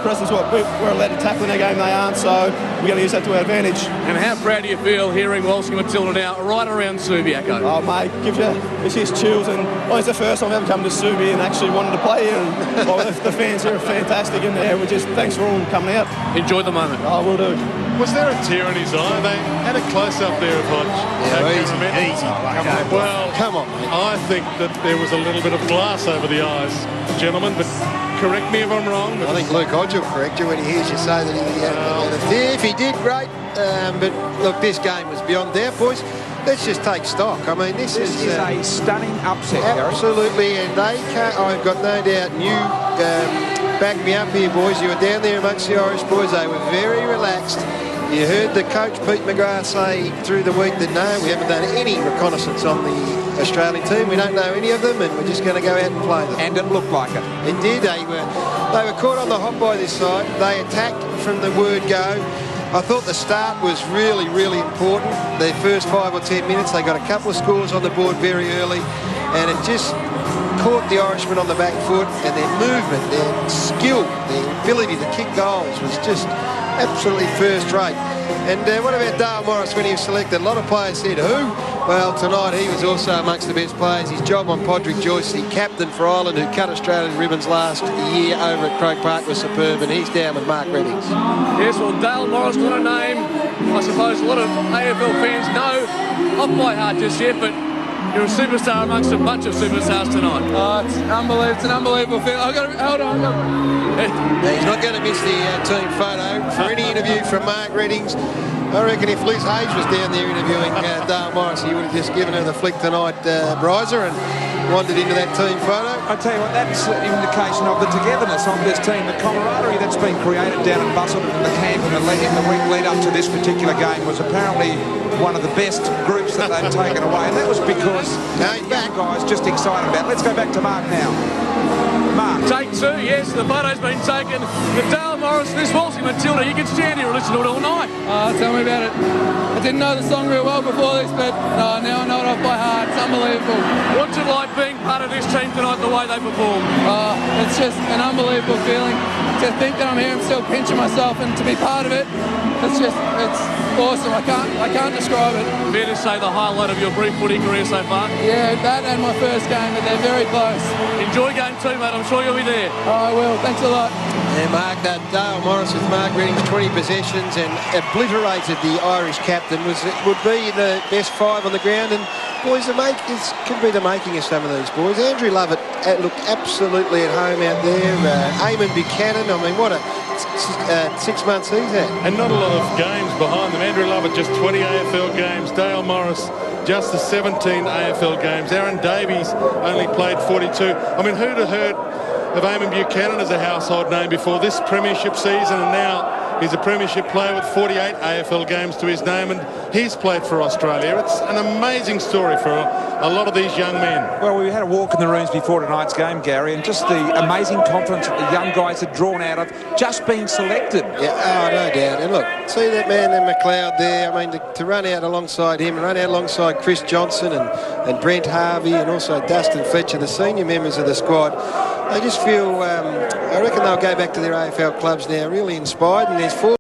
presence. We're allowed to tackle in our game, they aren't. So we've got to use that to our advantage. And how proud do you feel hearing Walsall Matilda now right around Subiaco? Oh, mate, it's just chills. And it's the first time I've ever come to Subi and actually wanted to play here. And the fans here are fantastic, and we're just thanks for all coming out. Enjoy the moment. Oh, we'll do. Was there a tear in his eye? They had a close-up there of Hodge. Yeah, easy. Well, come on, mate. I think that there was a little bit of glass over the eyes, gentlemen, but correct me if I'm wrong. I think Luke Hodge will correct you when he hears you say that he had a tear. If he did, great. But, look, this game was beyond doubt, boys. Let's just take stock. I mean, this is a stunning upset, absolutely, and they can't, I've got no doubt, and you back me up here, boys. You were down there amongst the Irish boys. They were very relaxed. You heard the coach, Pete McGrath, say through the week that, no, we haven't done any reconnaissance on the Australian team. We don't know any of them, and we're just going to go out and play them. And it looked like it. It did. They were caught on the hop by this side. They attacked from the word go. I thought the start was really, really important. Their first 5 or 10 minutes, they got a couple of scores on the board very early, and it just caught the Irishmen on the back foot, and their movement, their skill, their ability to kick goals was just absolutely first rate. And what about Dale Morris when he was selected? A lot of players said, who? Well, tonight he was also amongst the best players. His job on Podrick Joyce, the captain for Ireland, who cut Australian ribbons last year over at Croke Park, was superb, and he's down with Mark Reddings. Yes, well, Dale Morris, not a name I suppose a lot of AFL fans know, not by heart just yet, but you're a superstar amongst a bunch of superstars tonight. Oh, it's unbelievable. It's an unbelievable feeling. Hold on. He's not going to miss the team photo for any interview from Mark Reddings. I reckon if Liz Hayes was down there interviewing Dale Morris, he would have just given her the flick tonight, Bryser, and wandered into that team photo. I tell you what, that's an indication of the togetherness of this team, the camaraderie that's been created down at Busselton in the camp in the week lead up to this particular game was apparently one of the best groups that they've taken away, and that was because young guys just excited about it. Let's go back to Mark now. Mark. Take 2, yes, the photo's been taken. The Dale Morris, this Walsall Matilda, you can stand here and listen to it all night. Tell me about it. I didn't know the song real well before this, but now I know it off by heart. It's unbelievable. What's it like being part of this team tonight, the way they performed? It's just an unbelievable feeling. To think that I'm here, I'm still pinching myself, and to be part of it, it's awesome. I can't describe it. Fair to say the highlight of your brief footy career so far? Yeah, that and my first game, but they're very close. Enjoy game 2, mate. I'm sure you'll be there. I will. Thanks a lot. Yeah, Mark, that Dale Morris with Mark Reddings 20 possessions and obliterated the Irish captain. Would be the best 5 on the ground, and boys, this could be the making of some of these boys. Andrew Lovett looked absolutely at home out there. Eamon Buchanan, I mean, what a 6 months he's had. And not a lot of games behind them. Andrew Lovett, just 20 AFL games. Dale Morris, just the 17 AFL games. Aaron Davies only played 42. I mean, who'd have heard of Eamon Buchanan as a household name before this premiership season, and now he's a premiership player with 48 AFL games to his name, and he's played for Australia. It's an amazing story for a lot of these young men. Well, we had a walk in the rooms before tonight's game, Gary, and just the amazing confidence that the young guys had drawn out of just being selected. Yeah, no doubt. And look, see that man in McLeod there? I mean, to run out alongside him, run out alongside Chris Johnson and Brent Harvey and also Dustin Fletcher, the senior members of the squad, they just feel, I reckon they'll go back to their AFL clubs now really inspired, and there's 4